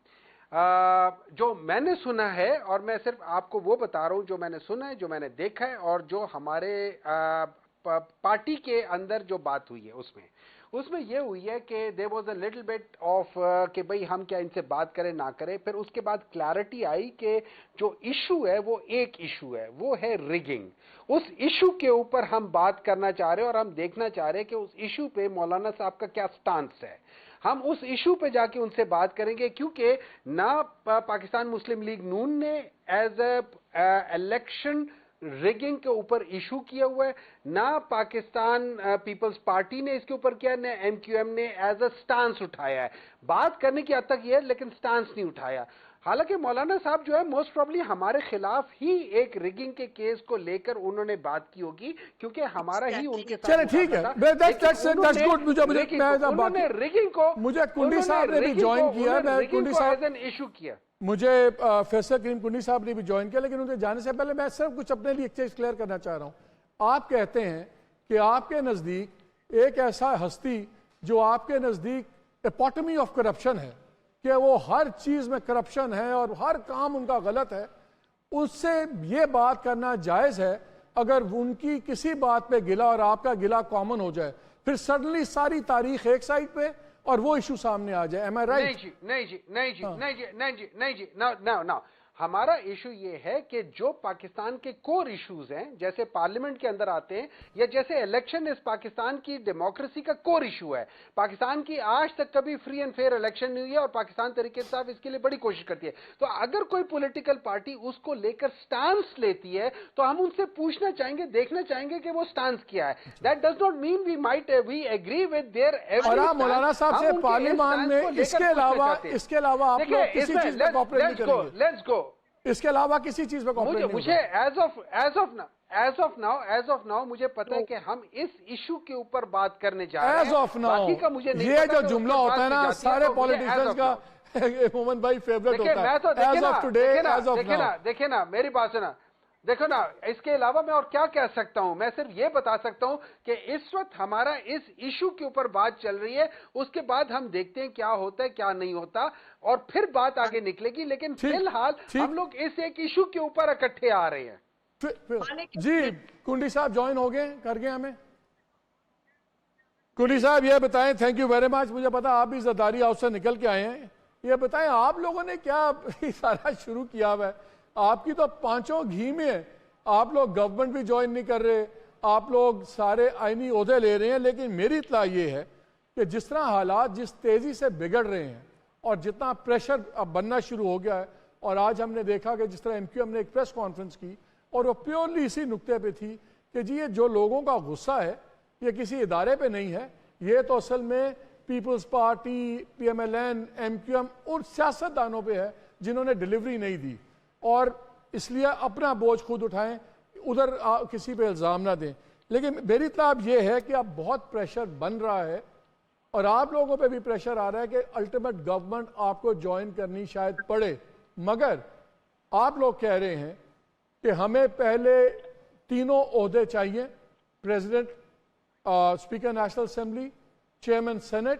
جو میں نے سنا ہے, اور میں صرف آپ کو وہ بتا رہا ہوں جو میں نے سنا ہے, جو میں نے دیکھا ہے, اور جو ہمارے پارٹی کے اندر جو بات ہوئی ہے اس میں یہ ہوئی ہے کہ there was a little bit of کہ بھئی ہم کیا ان سے بات کریں نہ کریں. پھر اس کے بعد کلیئرٹی آئی کہ جو ایشو ہے وہ ایک ایشو ہے, وہ ہے ریگنگ. اس ایشو کے اوپر ہم بات کرنا چاہ رہے ہیں, اور ہم دیکھنا چاہ رہے ہیں کہ اس ایشو پہ مولانا صاحب کا کیا سٹانس ہے. ہم اس ایشو پہ جا کے ان سے بات کریں گے, کیونکہ نہ پاکستان مسلم لیگ نون نے ایز اے الیکشن ریگنگ کے اوپر ایشو کیا ہوا ہے, نہ پاکستان پیپلز پارٹی نے اس کے اوپر کیا, نہ ایم کیو ایم نے ایز اے سٹانس اٹھایا ہے. بات کرنے کی حد تک یہ ہے, لیکن سٹانس نہیں اٹھایا. حالانکہ مولانا صاحب جو ہے موسٹ پروبلی ہمارے خلاف ہی ایک ریگنگ کے کیس کو لے کر انہوں نے بات کی ہوگی, کیونکہ ہمارا ہی ان کے ساتھ. چلے ٹھیک ہے, مجھے کنڈی صاحب نے بھی جوائن کیا, میں کنڈی صاحب نے ایشو کیا, مجھے فیصل کریم کنڈی صاحب نے بھی جوائن کیا, لیکن ان کے جانے سے پہلے میں صرف کچھ اپنے لیے ایک چیز کلیئر کرنا چاہ رہا ہوں. آپ کہتے ہیں کہ آپ کے نزدیک ایک ایسا ہستی جو آپ کے نزدیک ایپوٹمی آف کرپشن ہے, کہ وہ ہر چیز میں کرپشن ہے اور ہر کام ان کا غلط ہے, اس سے یہ بات کرنا جائز ہے اگر ان کی کسی بات پہ گلا اور آپ کا گلا کامن ہو جائے, پھر سڈنلی ساری تاریخ ایک سائڈ پہ اور وہ ایشو سامنے آ جائے. Am I right? نہیں جی, ہمارا ایشو یہ ہے کہ جو پاکستان کے کور ایشوز ہیں جیسے پارلیمنٹ کے اندر آتے ہیں یا جیسے الیکشن اس پاکستان کی ڈیموکریسی کا کور ایشو ہے. پاکستان کی آج تک کبھی فری اینڈ فیئر الیکشن نہیں ہوئی ہے اور پاکستان تحریک انصاف اس کے لیے بڑی کوشش کرتی ہے. تو اگر کوئی پولیٹیکل پارٹی اس کو لے کر سٹانس لیتی ہے تو ہم ان سے پوچھنا چاہیں گے, دیکھنا چاہیں گے کہ وہ سٹانس کیا ہے. That does not mean we agree with their every. اور مولانا صاحب سے پارلیمان میں اس کے علاوہ آپ لوگ کسی چیز پہ کوپریٹ نہیں کریں گے؟ Let's go. اس کے علاوہ کسی چیز پہ کوپریٹ نہیں. مجھے ایز آف ناؤ مجھے پتا ہے کہ ہم اس ایشو کے اوپر بات کرنے جا رہے ہیں. ایز آف ناؤ یہ جو جملہ ہوتا ہے نا سارے پولیٹیشنز کا مومن بھائی فیوریٹ ہوتا ہے. As of today, as of now. دیکھیں نا میری بات سنا, دیکھو نا اس کے علاوہ میں اور کیا کہہ سکتا ہوں. میں صرف یہ بتا سکتا ہوں کہ اس وقت ہمارا اس ایشو کے اوپر بات چل رہی ہے, اس کے بعد ہم دیکھتے ہیں کیا ہوتا ہے کیا نہیں ہوتا اور پھر بات آگے نکلے گی. لیکن فی الحال ہم لوگ اس ایک ایشو کے اوپر اکٹھے آ رہے ہیں. جی کنڈی صاحب جوائن ہو گئے, کر گئے ہمیں. کنڈی صاحب یہ بتائیں, تھینک یو ویری مچ. مجھے پتا آپ بھی زرداری ہاؤس سے نکل کے آئے ہیں. یہ بتائیں آپ لوگوں نے کیا سارا شروع کیا ہوا ہے؟ آپ کی تو پانچوں گھی میں ہے. آپ لوگ گورنمنٹ بھی جوائن نہیں کر رہے, آپ لوگ سارے آئینی عہدے لے رہے ہیں. لیکن میری اطلاع یہ ہے کہ جس طرح حالات جس تیزی سے بگڑ رہے ہیں اور جتنا پریشر اب بننا شروع ہو گیا ہے, اور آج ہم نے دیکھا کہ جس طرح MQM نے ایک پریس کانفرنس کی اور وہ پیورلی اسی نقطے پہ تھی کہ جی یہ جو لوگوں کا غصہ ہے یہ کسی ادارے پہ نہیں ہے, یہ تو اصل میں پیپلز پارٹی, PMLN, MQM اور سیاستدانوں پہ ہے جنہوں نے ڈیلیوری نہیں دی, اور اس لیے اپنا بوجھ خود اٹھائیں, ادھر کسی پہ الزام نہ دیں. لیکن میری اطلاع یہ ہے کہ اب بہت پریشر بن رہا ہے اور آپ لوگوں پہ بھی پریشر آ رہا ہے کہ الٹیمیٹ گورنمنٹ آپ کو جوائن کرنی شاید پڑے, مگر آپ لوگ کہہ رہے ہیں کہ ہمیں پہلے تینوں عہدے چاہیے, president, speaker national assembly, chairman senate.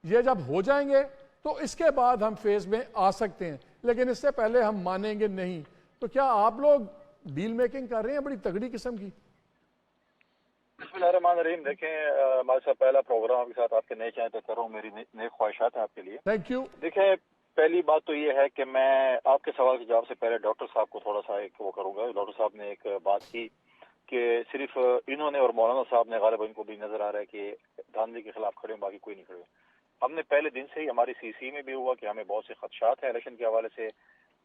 یہ جب ہو جائیں گے تو اس کے بعد ہم فیز میں آ سکتے ہیں, لیکن اس سے پہلے ہم مانیں گے نہیں. تو کیا آپ لوگ ڈیل میکنگ کر رہے ہیں بڑی تگڑی قسم کی؟ بسم اللہ الرحمن الرحیم. دیکھیں ہمارے ساتھ پہلا پروگرام آپ کے ساتھ آپ کے نئے چینل پہ کر رہا ہوں, میری نئی خواہشات ہیں آپ کے لیے. Thank you. دیکھیں پہلی بات تو یہ ہے کہ میں آپ کے سوال کے جواب سے پہلے ڈاکٹر صاحب کو تھوڑا سا ایک وہ کروں گا. ڈاکٹر صاحب نے ایک بات کی کہ صرف انہوں نے اور مولانا صاحب نے, غالباً ان کو بھی نظر آ رہا ہے کہ دھاندلی کے خلاف کھڑے ہیں, باقی کوئی نہیں کھڑے. ہم نے پہلے دن سے ہی ہماری CC میں بھی ہوا کہ ہمیں بہت سے خدشات ہیں الیکشن کے حوالے سے.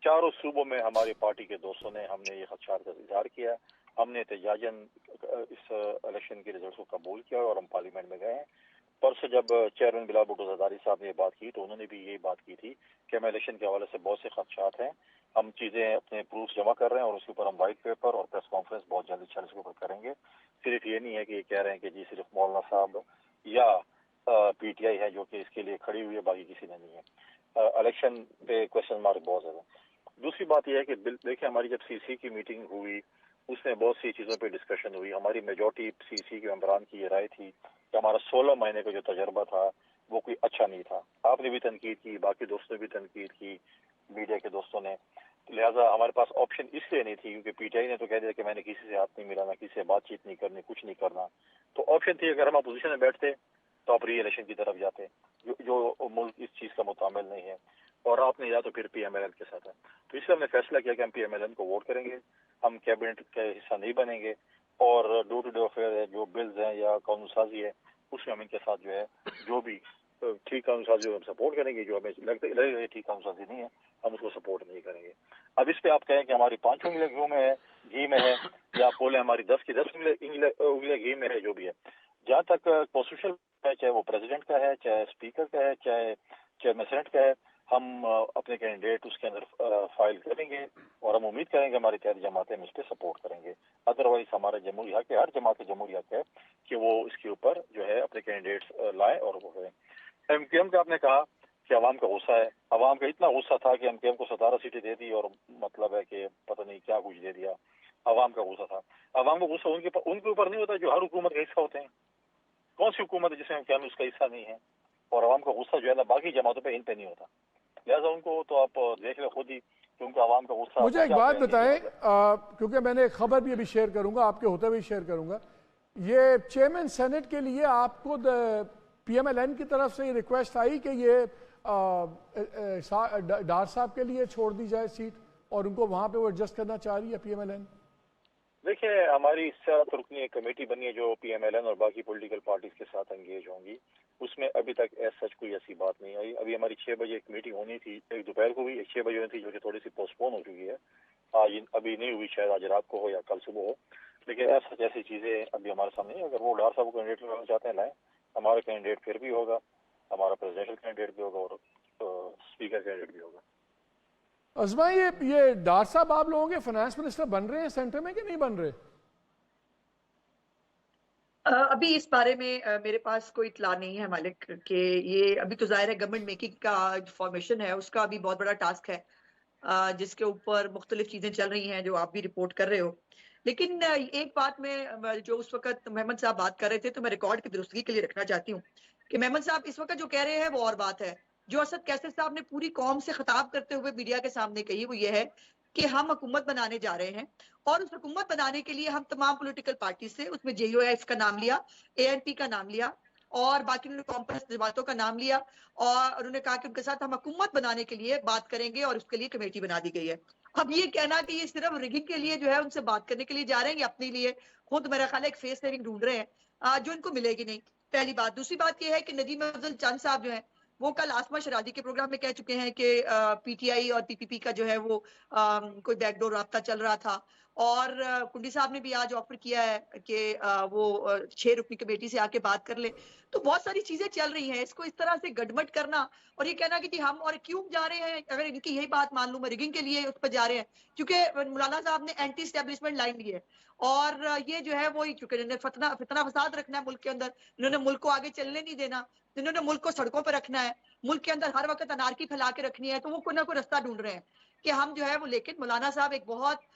چاروں صوبوں میں ہماری پارٹی کے دوستوں نے ہم نے یہ خدشات کا اظہار کیا. ہم نے احتجاجاً اس الیکشن کے ریزلٹس کو قبول کیا اور ہم پارلیمنٹ میں گئے ہیں. پرسوں جب چیئرمین بلال بھٹو زرداری صاحب نے یہ بات کی تو انہوں نے بھی یہ بات کی تھی کہ ہمیں الیکشن کے حوالے سے بہت سے خدشات ہیں, ہم چیزیں اپنے پروفs جمع کر رہے ہیں اور اس کے اوپر ہم وائٹ پیپر اور پریس کانفرنس بہت جلدی اس کے اوپر کریں گے. صرف یہ نہیں ہے کہ یہ کہہ رہے ہیں کہ جی صرف مولانا صاحب یا PTI ہے جو کہ اس کے لیے کھڑی ہوئی ہے, باقی کسی نے نہیں ہے. الیکشن پہ کوشچن مارک بہت زیادہ. دوسری بات یہ ہے کہ دیکھیں ہماری جب CC کی میٹنگ ہوئی اس میں بہت سی چیزوں پہ ڈسکشن ہوئی. ہماری میجورٹی CC کے ممبران کی یہ رائے تھی کہ ہمارا 16 مہینے کا جو تجربہ تھا وہ کوئی اچھا نہیں تھا. آپ نے بھی تنقید کی, باقی دوستوں نے بھی تنقید کی, میڈیا کے دوستوں نے. لہٰذا ہمارے پاس آپشن اس لیے نہیں تھی کیونکہ PTI نے تو کہہ دیا کہ میں نے کسی سے ہاتھ نہیں ملانا, کسی سے بات چیت نہیں کرنی, کچھ نہیں کرنا. تو آپشن تھی اگر ہم اپوزیشن میں بیٹھتے تو آپ ری الیکشن کی طرف جاتے, جو ملک اس چیز کا متعامل نہیں ہے, اور آپ نے یا تو پھر PMLN کے ساتھ ہے. تو اس لیے ہم نے فیصلہ کیا کہ ہم PMLN کو ووٹ کریں گے, ہم کیبنٹ کا حصہ نہیں بنیں گے, اور ڈور ٹو ڈور افیئر ہے, جو بلز ہیں یا قانون سازی ہے اس میں ہم ان کے ساتھ جو ہے جو بھی ٹھیک قانون سازی ہم سپورٹ کریں گے, جو ہمیں لگے گا ٹھیک قانون سازی نہیں ہے ہم اس کو سپورٹ نہیں کریں گے. اب اس پہ آپ کہیں کہ ہماری 5 انگلیں گھی میں ہے یا آپ بولیں ہماری 10 کی 10 انگلیں گھی میں ہے, جو بھی ہے. جہاں تک کانسٹیٹیوشن ہے, چاہے وہ پریزیڈنٹ کا ہے, چاہے اسپیکر کا ہے, چاہے چیئرمین سینٹ کا ہے, ہم اپنے کینڈیڈیٹ اس کے اندر فائل کریں گے اور ہم امید کریں گے ہماری تحریک جماعتیں اس پہ سپورٹ کریں گے. ادروائز ہمارا جمہوری حق ہے, ہر جماعت جمہوری حق ہے کہ وہ اس کے اوپر جو ہے اپنے کینڈیڈیٹس لائیں اور وہ کریں. MQM کا آپ نے کہا کہ عوام کا غصہ ہے, عوام کا اتنا غصہ تھا کہ MQM کو 17 سیٹیں دے دی اور مطلب ہے کہ پتہ نہیں کیا کچھ دے دیا. عوام کا غصہ تھا. عوام کا غصہ ان کے اوپر نہیں ہوتا جو ہر حکومت کا حصہ ہوتے ہیں. کون سی حکومت ہے جس میں MQM اس کا حصہ نہیں ہے, اور عوام کا غصہ جو ہے نا باقی جماعتوں پہ ان پہ نہیں ہوتا. لہٰذا ان کو تو آپ دیکھ لیں خود ہی کہ ان کا عوام کا غصہ. مجھے ایک بات بتائیں, کیونکہ میں نے ایک خبر بھی ابھی شیئر کروں گا, آپ کے ہوتے ہوئے شیئر کروں گا. یہ چیئرمین سینٹ کے لیے آپ کو PMLN کی طرف سے یہ ریکویسٹ آئی کہ یہ ڈار صاحب کے لیے چھوڑ دی جائے سیٹ, اور ان کو وہاں پہ وہ ایڈجسٹ کرنا چاہ رہی ہے پی ایم ایل این؟ دیکھیں ہماری سیاحت رکنی ایک کمیٹی بنی ہے جو پی ایم ایل این اور باقی پولیٹیکل پارٹیز کے ساتھ انگیج ہوں گی. اس میں ابھی تک سچ کوئی ایسی بات نہیں آئی. ابھی ہماری 6 بجے ایک میٹنگ ہونی تھی، ایک دوپہر کو بھی، ایک 6 بجے ہونی تھی جو کہ تھوڑی سی پوسٹ پون ہو چکی ہے. آج ابھی نہیں ہوئی، شاید آج رات کو ہو یا کل صبح ہو. لیکن سچ ایسی چیزیں ابھی ہمارے سامنے نہیں. اگر وہ ڈار صاحب کو کینڈیڈیٹ لگانا چاہتے ہیں لائیں، ہمارا کینڈیڈیٹ پھر بھی ہوگا، ہمارا پریزیڈنشل کینڈیڈیٹ بھی ہوگا اور اسپیکر کینڈیڈیٹ بھی ہوگا. عظما یہ ڈار صاحب آپ لوگوں کے فائنانس منسٹر بن رہے ہیں سینٹر میں کہ نہیں بن رہے؟ ابھی اس بارے میں میرے پاس کوئی اطلاع نہیں ہے مالک، کہ یہ ابھی تو ظاہر ہے گورنمنٹ میکنگ کا فارمیشن ہے، اس کا ابھی بہت بڑا ٹاسک ہے جس کے اوپر مختلف چیزیں چل رہی ہیں جو آپ بھی رپورٹ کر رہے ہو. لیکن ایک بات میں جو اس وقت محمد صاحب بات کر رہے تھے تو میں ریکارڈ کی درستگی کے لیے رکھنا چاہتی ہوں کہ محمد صاحب اس وقت جو کہہ رہے ہیں وہ اور بات ہے. جو اسد کیسر صاحب نے پوری قوم سے خطاب کرتے ہوئے میڈیا کے سامنے کہی وہ یہ ہے کہ ہم حکومت بنانے جا رہے ہیں، اور اس حکومت بنانے کے لیے ہم تمام پولیٹیکل پارٹی سے، اس میں جے یو ایف کا نام لیا، اے این پی کا نام لیا اور باقی انہوں نے کانفرنس جماعتوں کا نام لیا، اور انہوں نے کہا کہ ان کے ساتھ ہم حکومت بنانے کے لیے بات کریں گے اور اس کے لیے کمیٹی بنا دی گئی ہے. اب یہ کہنا کہ یہ صرف ریگنگ کے لیے جو ہے ان سے بات کرنے کے لیے جا رہے ہیں یا اپنے لیے خود میرا خیال ہے ایک فیس سیونگ ڈھونڈ رہے ہیں جو ان کو ملے گی نہیں. پہلی بات. دوسری بات یہ ہے کہ ندیم افضل چند صاحب جو ہیں وہ کل آسما شرادی کے پروگرام میں کہہ چکے ہیں کہ پی ٹی آئی اور پی پی پی کا جو ہے وہ کوئی بیک ڈور رابطہ چل رہا تھا، اور کنڈی صاحب نے بھی آج آفر کیا ہے کہ وہ 6 رکنی کمیٹی سے آ کے بات کر لیں. تو بہت ساری چیزیں چل رہی ہیں، اس کو اس طرح سے گڈمٹ کرنا اور یہ کہنا کہ جی ہم اور کیوں جا رہے ہیں، اگر ان کی یہی بات مان لوں میں ریگنگ کے لیے اس پہ جا رہے ہیں، کیونکہ مولانا صاحب نے اینٹی اسٹیبلشمنٹ لائن لی ہے اور یہ جو ہے وہ چونکہ انہوں نے فتنہ فساد رکھنا ہے ملک کے اندر، انہوں نے ملک کو آگے چلنے نہیں دینا، انہوں نے ملک کو سڑکوں پہ رکھنا ہے، ملک کے اندر ہر وقت انارکی پھیلا کے رکھنی ہے، تو وہ کوئی نہ کوئی رستہ ڈھونڈ رہے ہیں کہ ہم جو ہے وہ. لیکن مولانا صاحب ایک بہت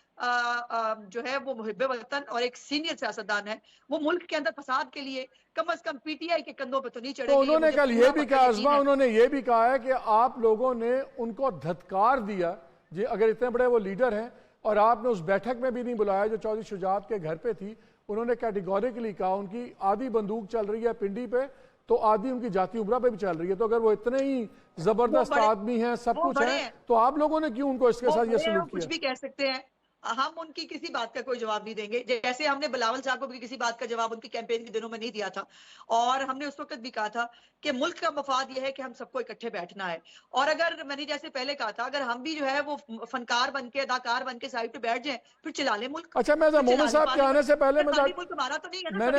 جو ہے وہ محب وطن اور ایک سینئر سیاستدان ہے، وہ ملک کے اندر فساد کے لیے کم از کم پی ٹی آئی کے کندھوں پہ تو نہیں چڑھیں گے. تو انہوں نے کل یہ بھی کہا عظما، انہوں نے یہ بھی کہا ہے کہ آپ لوگوں نے ان کو دھتکار دیا، جی اگر اتنے بڑے وہ لیڈر ہیں اور آپ نے اس بیٹھک میں بھی نہیں بلایا جو چودھری شجاعت کے گھر پہ تھی. انہوں نے کیٹیگوریکلی کہا ان کی آدھی بندوق چل رہی ہے پنڈی پہ تو آدھی ان کی جاتی عمرہ پہ بھی چل رہی ہے، تو اگر وہ اتنے ہی زبردست آدمی ہیں، سب کچھ ہیں، تو آپ لوگوں نے کیوں ان کو اس کے ساتھ یہ سلوک کیا؟ کچھ بھی کہہ سکتے ہیں، ہم ان کی کسی بات کا کوئی جواب نہیں دیں گے. جیسے ہم نے بلاول صاحب کو بھی کسی بات کا جواب ان کی کیمپین کے دنوں میں نہیں دیا تھا، اور ہم نے اس وقت بھی کہا تھا کہ ملک کا مفاد یہ ہے کہ ہم سب کو اکٹھے بیٹھنا ہے. اور اگر میں نے جیسے پہلے کہا تھا اگر ہم بھی جو ہے وہ فنکار بن کے اداکار بن کے سائڈ پہ بیٹھ جائیں پھر چلا لیں ملک. اچھا میں مومن صاحب کے آنے سے پہلے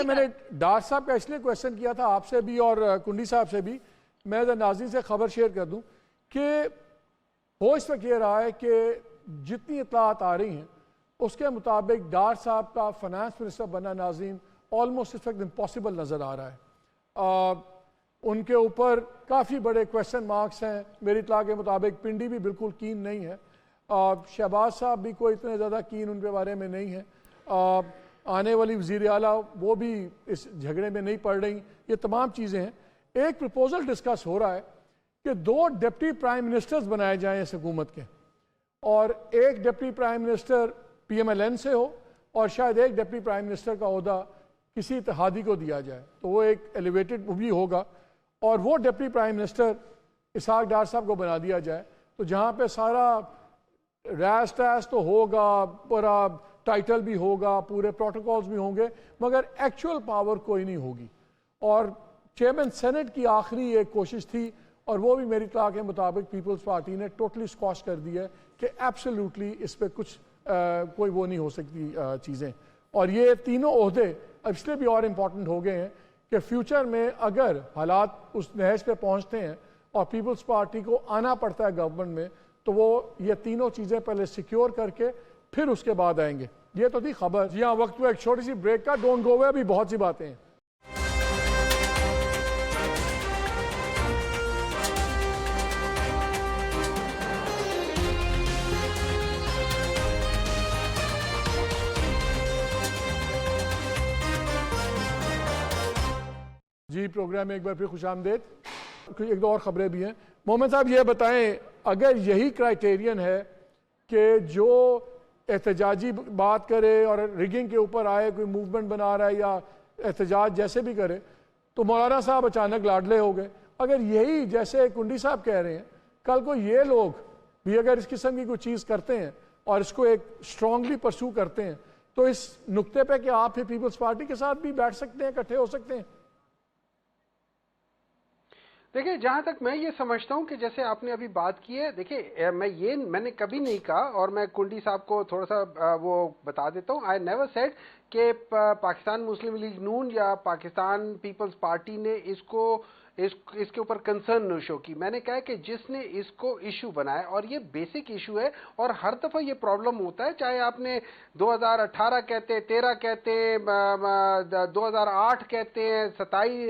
میں نے ڈار صاحب کا اس لیے کویسچن کیا تھا آپ سے بھی اور کنڈی صاحب سے بھی. میں ناظرین سے خبر شیئر کر دوں کہ وہ اس وقت یہ رہا ہے کہ جتنی اطلاعات آ رہی ہیں اس کے مطابق ڈار صاحب کا فائنانس منسٹر بننا ناظرین آلموسٹ اس وقت امپاسبل نظر آ رہا ہے. ان کے اوپر کافی بڑے کویسچن مارکس ہیں. میری اطلاع کے مطابق پنڈی بھی بالکل کین نہیں ہے، شہباز صاحب بھی کوئی اتنے زیادہ کین ان کے بارے میں نہیں ہے، آنے والی وزیر اعلیٰ وہ بھی اس جھگڑے میں نہیں پڑ رہی. یہ تمام چیزیں ہیں. ایک پرپوزل ڈسکس ہو رہا ہے کہ 2 ڈپٹی پرائم منسٹرز بنائے جائیں اس حکومت کے، اور ایک deputy prime minister P M L N سے ہو اور شاید ایک ڈپٹی پرائم منسٹر کا عہدہ کسی اتحادی کو دیا جائے، تو وہ ایک ایلیویٹڈ بھی ہوگا، اور وہ deputy prime minister Ishaq Dar صاحب کو بنا دیا جائے. تو جہاں پہ سارا ریس ٹیس تو ہوگا، پورا ٹائٹل بھی ہوگا، پورے پروٹوکولز بھی ہوں گے، مگر ایکچول پاور کوئی نہیں ہوگی. اور چیئرمین سینٹ کی آخری ایک کوشش تھی اور وہ بھی میری اطلاع کے مطابق پیپلز پارٹی نے ٹوٹلی اسکواش کر دی ہے کہ ایبسلیوٹلی اس پہ کچھ کوئی وہ نہیں ہو سکتی چیزیں. اور یہ تینوں عہدے اب اس لیے بھی اور امپورٹنٹ ہو گئے ہیں کہ فیوچر میں اگر حالات اس نہج پہ پہنچتے ہیں اور پیپلز پارٹی کو آنا پڑتا ہے گورنمنٹ میں، تو وہ یہ تینوں چیزیں پہلے سیکیور کر کے پھر اس کے بعد آئیں گے. یہ تو تھی خبر. جی ہاں، وقت ہوا ایک چھوٹی سی بریک کا. ڈونٹ گو اوے، ابھی بہت سی باتیں ہیں. جی پروگرام میں ایک بار پھر خوش آمدید. ایک دو اور خبریں بھی ہیں. محمد صاحب یہ بتائیں، اگر یہی کرائیٹیرین ہے کہ جو احتجاجی بات کرے اور ریگنگ کے اوپر آئے، کوئی موومنٹ بنا رہا ہے یا احتجاج جیسے بھی کرے، تو مولانا صاحب اچانک لاڈلے ہو گئے. اگر یہی جیسے کنڈی صاحب کہہ رہے ہیں، کل کو یہ لوگ بھی اگر اس قسم کی کوئی چیز کرتے ہیں اور اس کو ایک اسٹرانگلی پرسو کرتے ہیں تو اس نقطے پہ کہ آپ پھر پیپلز پارٹی کے ساتھ بھی بیٹھ سکتے ہیں, اکٹھے ہو سکتے ہیں. دیکھیں جہاں تک میں یہ سمجھتا ہوں کہ جیسے آپ نے ابھی بات کی ہے, دیکھیں میں نے کبھی نہیں کہا, اور میں کنڈی صاحب کو تھوڑا سا وہ بتا دیتا ہوں, آئی نیور سیڈ کہ پاکستان مسلم لیگ نون یا پاکستان پیپلز پارٹی نے اس کے اوپر کنسرن نو شو کی. میں نے کہا کہ جس نے اس کو ایشو بنایا, اور یہ بیسک ایشو ہے اور ہر دفعہ یہ پرابلم ہوتا ہے, چاہے آپ نے 2018 کہتے, 13 کہتے, 2008 کہتے ہیں,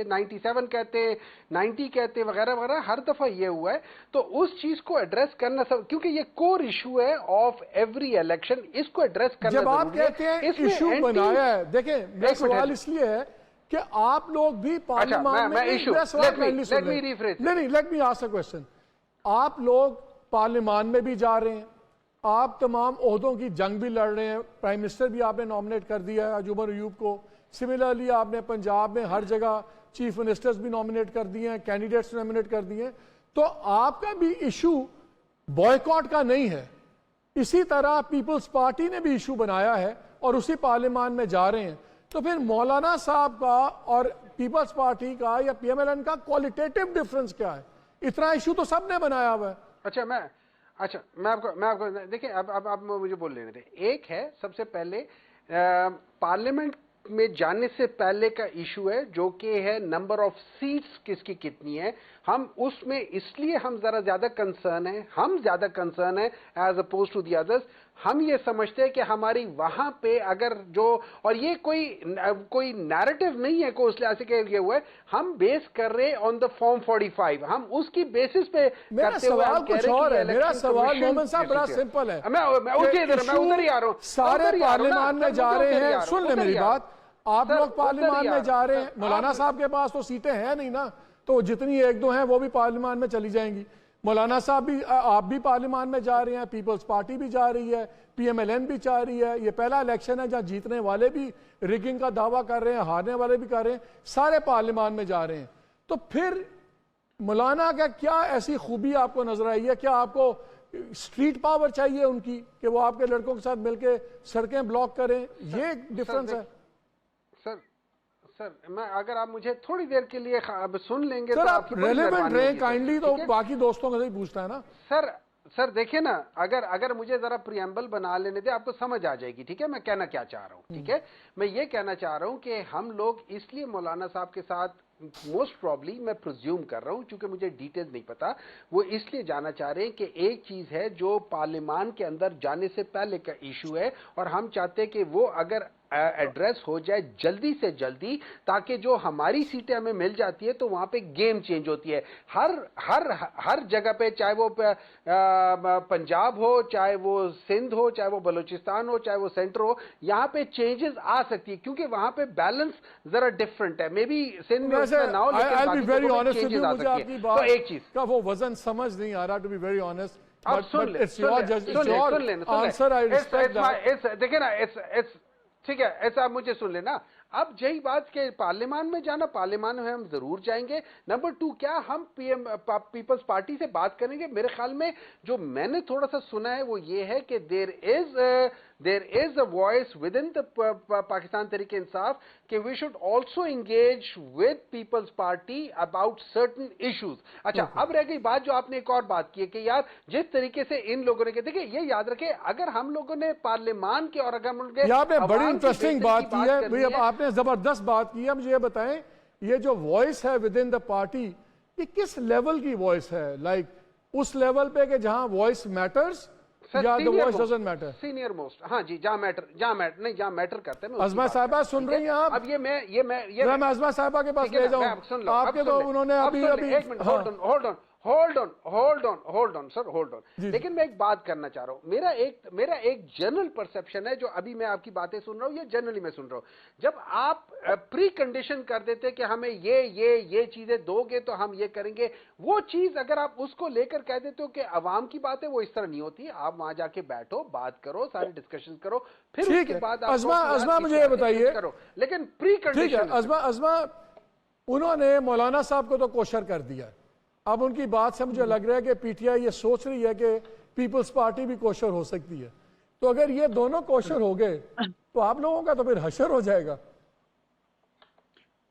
97 کہتے, 90 کہتے وغیرہ وغیرہ, ہر دفعہ یہ ہوا ہے. تو اس چیز کو ایڈریس کرنا کیونکہ یہ کور ایشو ہے آف ایوری الیکشن, اس کو ایڈریس کرنا جب آپ کہتے ہیں ایشو بنایا ہے, دیکھیں میرا سوال اس لیے ہے کہ آپ لوگ بھی پارلیمان میں let me ask a question, آپ لوگ پارلیمان میں بھی جا رہے ہیں, آپ تمام عہدوں کی جنگ بھی لڑ رہے ہیں, پرائم منسٹر بھی آپ نے نامنیٹ کر دیا ہے عمر ایوب کو, سملرلی آپ نے پنجاب میں ہر جگہ چیف منسٹرز بھی نامنیٹ کر دیے ہیں, کینڈیڈیٹس نامنیٹ کر دیے ہیں, تو آپ کا بھی ایشو بوائیکاٹ کا نہیں ہے. اسی طرح پیپلز پارٹی نے بھی ایشو بنایا ہے اور اسی پارلیمان میں جا رہے ہیں. تو پھر مولانا صاحب کا اور پیپلز پارٹی کا یا پی ایم ایل این کا کوالٹیٹیو ڈفرنس کیا ہے؟ اتنا ایشو تو سب نے بنایا ہوا ہے. اچھا میں آپ کو دیکھیں, اب مجھے بول لینے دیں. ایک ہے سب سے پہلے پارلیمنٹ میں جانے سے پہلے کا ایشو ہے جو کہ ہے نمبر آف سیٹس کس کی کتنی ہے. ہم اس میں اس لیے ہم ذرا زیادہ کنسرن ہیں ایز اپوز ٹو دی ادرس. ہم یہ سمجھتے ہیں کہ ہماری وہاں پہ اگر جو, اور یہ کوئی نیریٹو نہیں ہے کوئی اس لحاظ سے کہ یہ ہوا ہے, ہم بیس کر رہے آن دا فارم 45, ہم اس کی بیسس پہ کرتے ہوئے ہم کہہ رہے ہیں. میرا سوال مومن صاحب بڑا سمپل ہے, میں ادھر ہی آ رہا ہوں. سارے پارلیمان میں جا رہے ہیں, سن لیں میری بات, آپ لوگ پارلیمان میں جا رہے ہیں, مولانا صاحب کے پاس تو سیٹیں ہیں نہیں نا, تو جتنی ایک دو ہیں وہ بھی پارلیمان میں چلی جائیں گی. مولانا صاحب بھی, آپ بھی پارلیمان میں جا رہے ہیں, پیپلز پارٹی بھی جا رہی ہے, پی ایم ایل این بھی چاہ رہی ہے. یہ پہلا الیکشن ہے جہاں جیتنے والے بھی ریگنگ کا دعویٰ کر رہے ہیں, ہارنے والے بھی کر رہے ہیں, سارے پارلیمان میں جا رہے ہیں. تو پھر مولانا کا کیا ایسی خوبی آپ کو نظر آئی ہے؟ کیا آپ کو اسٹریٹ پاور چاہیے ان کی کہ وہ آپ کے لڑکوں کے ساتھ مل کے سڑکیں بلاک کریں؟ یہ ڈفرنس ہے. سر میں اگر آپ مجھے تھوڑی دیر کے لیے سن لیں گے سر, آپ ریلیونٹ رہیں کائنڈلی, تو باقی دوستوں سے ہی پوچھتا ہے نا. سر دیکھیں نا, اگر مجھے ذرا پریمبل بنا لینے دیں آپ کو سمجھ آ جائے گی. ٹھیک ہے, میں کہنا کیا چاہ رہا ہوں. ٹھیک ہے, میں یہ کہنا چاہ رہا ہوں کہ ہم لوگ اس لیے مولانا صاحب کے ساتھ موسٹ پرابلی میں پرزیوم کر رہا ہوں چونکہ مجھے ڈیٹیل نہیں پتا, وہ اس لیے جانا چاہ رہے ہیں کہ ایک چیز ہے جو پارلیمان کے اندر جانے سے پہلے کا ایشو ہے, اور ہم چاہتے ہیں کہ وہ اگر ایڈریس ہو جائے جلدی سے جلدی, تاکہ جو ہماری سیٹیں ہمیں مل جاتی ہے تو وہاں پہ گیم چینج ہوتی ہے. ہر جگہ پہ, چاہے وہ پنجاب ہو, چاہے وہ سندھ ہو, چاہے وہ بلوچستان ہو, چاہے وہ سینٹر ہو, یہاں پہ چینجز آ سکتی ہے کیونکہ وہاں پہ بیلنس ذرا ڈفرنٹ ہے. مے بی سندھ میں نہ ہو لیکن چینجز آ سکتی ہے. تو ایک چیز کا وہ وزن سمجھ نہیں آ رہا, ٹو بی ویری آنیسٹ. آپ سن لیں, دیکھیں نا, ٹھیک ہے, ایسا آپ مجھے سن لینا. اب یہی بات کہ پارلیمان میں جانا, پارلیمان میں ہم ضرور جائیں گے. نمبر 2, کیا ہم پیپلز پارٹی سے بات کریں گے؟ میرے خیال میں جو میں نے تھوڑا سا سنا ہے وہ یہ ہے کہ there is a voice within Pakistan Tehreek Insaf کہ we should also engage with People's Party about certain issues. اچھا, اب رہ گئی بات جو آپ نے ایک اور بات کی ہے کہ یار جس طریقے سے ان لوگوں نے, دیکھیں یہ یاد رکھے, اگر ہم لوگوں نے پارلیمان کے اور اگر ہم لوگ بڑی انٹرسٹنگ بات کی ہے, آپ نے زبردست بات کی ہے. مجھے یہ بتائیں, یہ جو وائس ہے ود ان دا پارٹی, یہ کس لیول کی وائس ہے؟ لائک اس لیول پہ کہ جہاں وائس میٹرز یا the voice doesn't matter? Senior most, ہاں جی, جہاں میٹر کرتے ہیں. عظمہ صاحبہ سن رہی ہیں آپ؟ اب یہ میں عظمہ صاحبہ کے پاس لے جاؤں آپ کے, تو انہوں نے ابھی ایک minute, hold on sir, hold on. لیکن میں ایک بات کرنا چاہ رہا ہوں. میرا ایک جنرل پرسپشن ہے جو ابھی میں آپ کی باتیں سن رہا ہوں, یہ جنرلی میں سن رہا ہوں. جب آپ پری کنڈیشن کر دیتے کہ ہمیں یہ چیزیں دو گے تو ہم یہ کریں گے, وہ چیز اگر آپ اس کو لے کر کہہ دیتے ہو کہ عوام کی بات ہے, وہ اس طرح نہیں ہوتی. آپ وہاں جا کے بیٹھو, بات کرو, سارے ڈسکشن کرو, پھر اس کے بعد عظمہ مجھے یہ بتائیے, لیکن پری کنڈیشن. عظمہ انہوں نے مولانا صاحب کو تو کوشر کر دیا. اب ان کی بات سے مجھے لگ رہا ہے کہ پی ٹی آئی یہ سوچ رہی ہے کہ پیپلز پارٹی بھی کوشر ہو سکتی ہے. تو اگر یہ دونوں کوشر ہو گئے تو آپ لوگوں کا تو پھر حشر ہو جائے گا.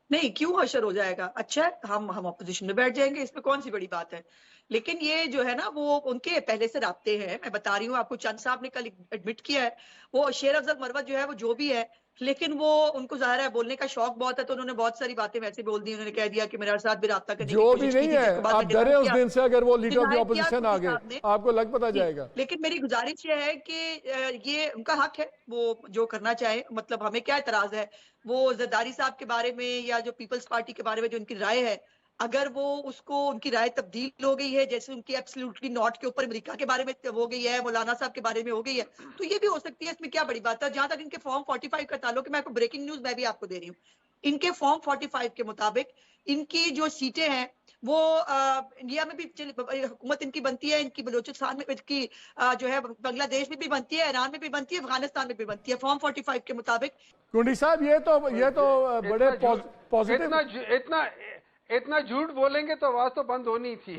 نہیں کیوں حشر ہو جائے گا؟ اچھا ہے ہم اپوزیشن میں بیٹھ جائیں گے، اس میں کون سی بڑی بات ہے. لیکن یہ جو ہے نا وہ ان کے پہلے سے رابطے ہیں. میں بتا رہی ہوں آپ کو، چند صاحب نے کل ایڈمٹ کیا ہے، وہ شیر افضل مروت جو ہے وہ جو بھی ہے، لیکن وہ ان کو ظاہر ہے بولنے کا شوق بہت ہے، تو انہوں نے بہت ساری باتیں ویسے بول دی. انہوں نے کہہ دیا کہ میرے ساتھ بھی رابطہ کرنے کی جو بھی کوشش کی نہیں تھی، جس ہے کو بعد میں آپ ڈرے اس دن سے اگر وہ لیڈر آف دی اپوزیشن آ گئے آپ کو لگ پتا جائے گا. لیکن میری گزارش یہ ہے کہ یہ ان کا حق ہے، وہ جو کرنا چاہے. مطلب ہمیں کیا اعتراض ہے وہ زرداری صاحب کے بارے میں یا جو پیپلز پارٹی کے بارے میں جو ان کی رائے ہے، اگر وہ اس کو ان کی رائے تبدیل ہو گئی ہے، جیسے ان کی ایبسلیوٹلی ناٹ کے اوپر امریکہ کے بارے میں ہو گئی ہے، مولانا صاحب کے بارے میں ہو گئی ہے، تو یہ بھی ہو سکتی ہے. اس میں کیا بڑی بات ہے. جہاں تک ان کے فارم 45 کا تعلق ہے، میں آپ کو بریکنگ نیوز میں بھی آپ کو دے رہی ہوں. ان کے فارم 45 کے مطابق ان کی جو سیٹیں ہیں وہ انڈیا میں بھی حکومت ان کی بنتی ہے، ان کی بلوچستان میں کی جو ہے بنگلہ دیش میں بھی بنتی ہے، ایران میں بھی بنتی ہے، افغانستان میں بھی بنتی ہے. فارم 45 کے مطابق کنڈی صاحب یہ تو بڑے پازیٹیو. اتنا جھوٹ بولیں گے تو آواز تو بند ہونی تھی.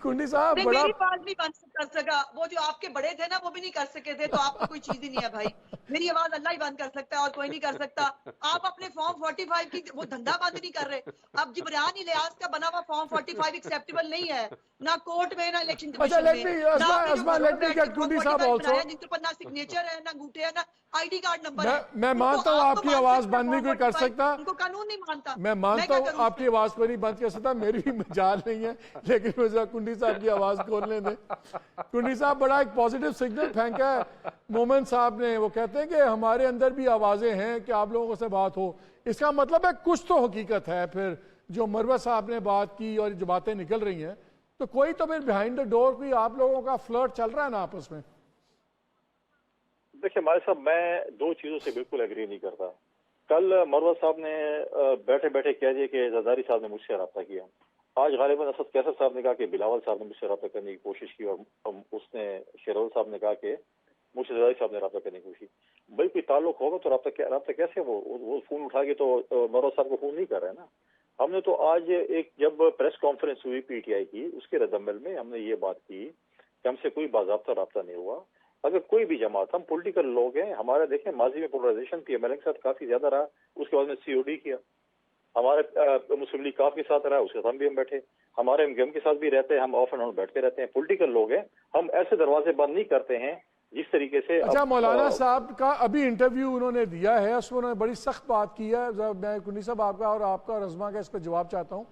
کنڈی صاحب نہیں، بڑا میری آواز نہیں بند کر سکا، وہ جو آپ کے بڑے تھے نا وہ بھی نہیں کر سکے تھے، تو آپ تو کوئی چیز ہی نہیں ہے بھائی. میری آواز اللہ ہی بند کر سکتا ہے اور کوئی نہیں کر سکتا. آپ اپنے فارم 45 کی وہ دھندا بند نہیں کر رہے. اب جبران الیاس کا بنا ہوا فارم 45 ایکسیپٹیبل نہیں ہے، نہ کورٹ میں، نہ الیکشن کمیشن میں. نہ آپ نے جو گھروں بیٹھ کے فارم 45 بنایا جن کے اوپر نہ سگنیچر ہے، نہ انگوٹھے ہے، نہ آئی ڈی کارڈ نمبر ہے. میں مانتا ہوں آپ کی آواز بند نہیں کوئی کر سکتا. ان کو قانون نہیں مانتا. میں مانتا ہوں آپ کی آواز کو نہیں بند کر سکتا، میری بھی مجال نہیں ہے، لیکن مجھے کنڈی صاحب کی آواز کھولنے دیں. کنڈی صاحب بڑا ایک پازیٹیو سگنل پھینکا ہے مومن صاحب نے. وہ کہتے ہیں کہ ہمارے اندر بھی آوازیں ہیں کہ آپ لوگوں سے بات ہو. اس کا مطلب ہے کچھ تو حقیقت ہے پھر جو مروت صاحب نے بات کی اور جو باتیں نکل رہی ہیں، تو کوئی تو پھر بیہائنڈ دا ڈور کوئی آپ لوگوں کا فلرٹ چل رہا ہے نا آپس میں. دیکھیں مالک صاحب، میں دو چیزوں سے بالکل ایگری نہیں کرتا. کل مروت صاحب نے بیٹھے بیٹھے کہہ دیا کہ زرداری صاحب نے مجھ سے رابطہ کیا. آج غالباً اسد کیسر صاحب نے کہا کہ بلاول صاحب نے مجھ سے رابطہ کرنے کی کوشش کی، اور اس نے شیرول صاحب نے کہا کہ مجھ سے زرداری صاحب نے رابطہ کرنے کی کوشش کی. بھائی کوئی تعلق ہوگا تو رابطہ کیسے وہ فون اٹھا کے تو مروت صاحب کو فون نہیں کر رہے ہیں نا. ہم نے تو آج ایک جب پریس کانفرنس ہوئی پی ٹی آئی کی، اس کے رد عمل میں ہم نے یہ بات کی کہ ہم سے کوئی باضابطہ رابطہ نہیں ہوا. اگر کوئی بھی جماعت، ہم پولیٹیکل لوگ ہیں، ہمارا دیکھیں ماضی میں پولرائزیشن تھی، ایم ایل اے کے ساتھ کافی زیادہ رہا، اس کے بعد میں سی او ڈی کیا. ہمارے مسلم لیگ کاف کے ساتھ رہا، اس کے ساتھ بھی ہم بیٹھے. ہمارے ایم کے ساتھ بھی رہتے ہیں، ہم آف اینڈ آن بیٹھتے رہتے ہیں. پولیٹیکل لوگ ہیں، ہم ایسے دروازے بند نہیں کرتے ہیں جس طریقے سے. اچھا، مولانا صاحب کا ابھی انٹرویو انہوں نے دیا ہے، اس میں انہوں نے بڑی سخت بات کی ہے. میں کنڈی صاحب آپ کا اور ازما کا اس پہ جواب چاہتا ہوں.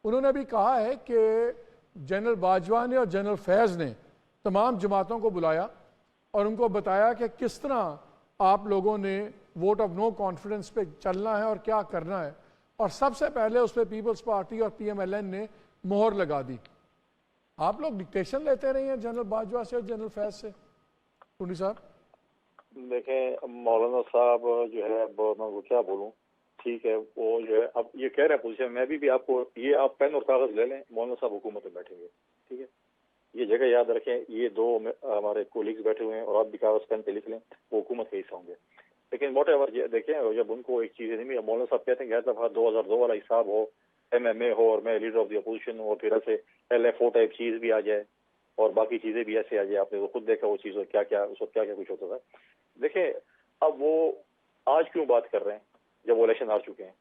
انہوں نے بھی کہا ہے کہ جنرل باجوہ نے اور جنرل فیض نے تمام جماعتوں کو بلایا اور ان کو بتایا کہ کس طرح آپ لوگوں نے ووٹ آف نو کانفیڈنس پہ چلنا ہے اور کیا کرنا ہے، اور سب سے پہلے اس پہ پیپلز پارٹی اور پی ایم ایل این نے مہر لگا دی. آپ لوگ ڈکٹیشن لیتے رہے ہیں جنرل باجوہ سے اور جنرل فیض سے. کنڈی صاحب دیکھیں مولانا صاحب جو ہے، میں وہ کیا بولوں، ٹھیک ہے، وہ جو ہے اب یہ کہہ رہے ہیں پوزیشن میں بھی آپ کو یہ آپ پین اور کاغذ لے لیں، مولانا صاحب حکومت میں بیٹھیں گے. ٹھیک ہے، یہ جگہ یاد رکھیں، یہ دو ہمارے کولیگز بیٹھے ہوئے ہیں اور آپ بھی کاغذ پین پہ لکھ لیں، وہ حکومت کے حصہ ہوں گے. لیکن واٹ ایور دیکھیں، جب ان کو ایک چیز نہیں، مولانا صاحب کہتے ہیں کہ ہر دفعہ 2002 والا حساب ہو، ایم ایم اے ہو اور میں لیڈر آف دی اپوزیشن ہوں، اور پھر ایسے ایل ایف او ٹائپ چیز بھی آ جائے اور باقی چیزیں بھی ایسے آ جائے. آپ نے وہ خود دیکھا وہ چیز، کیا کیا اس وقت کیا کیا کچھ ہوتا تھا. دیکھیں اب وہ آج کیوں بات کر رہے ہیں جب وہ الیکشن ہار چکے ہیں؟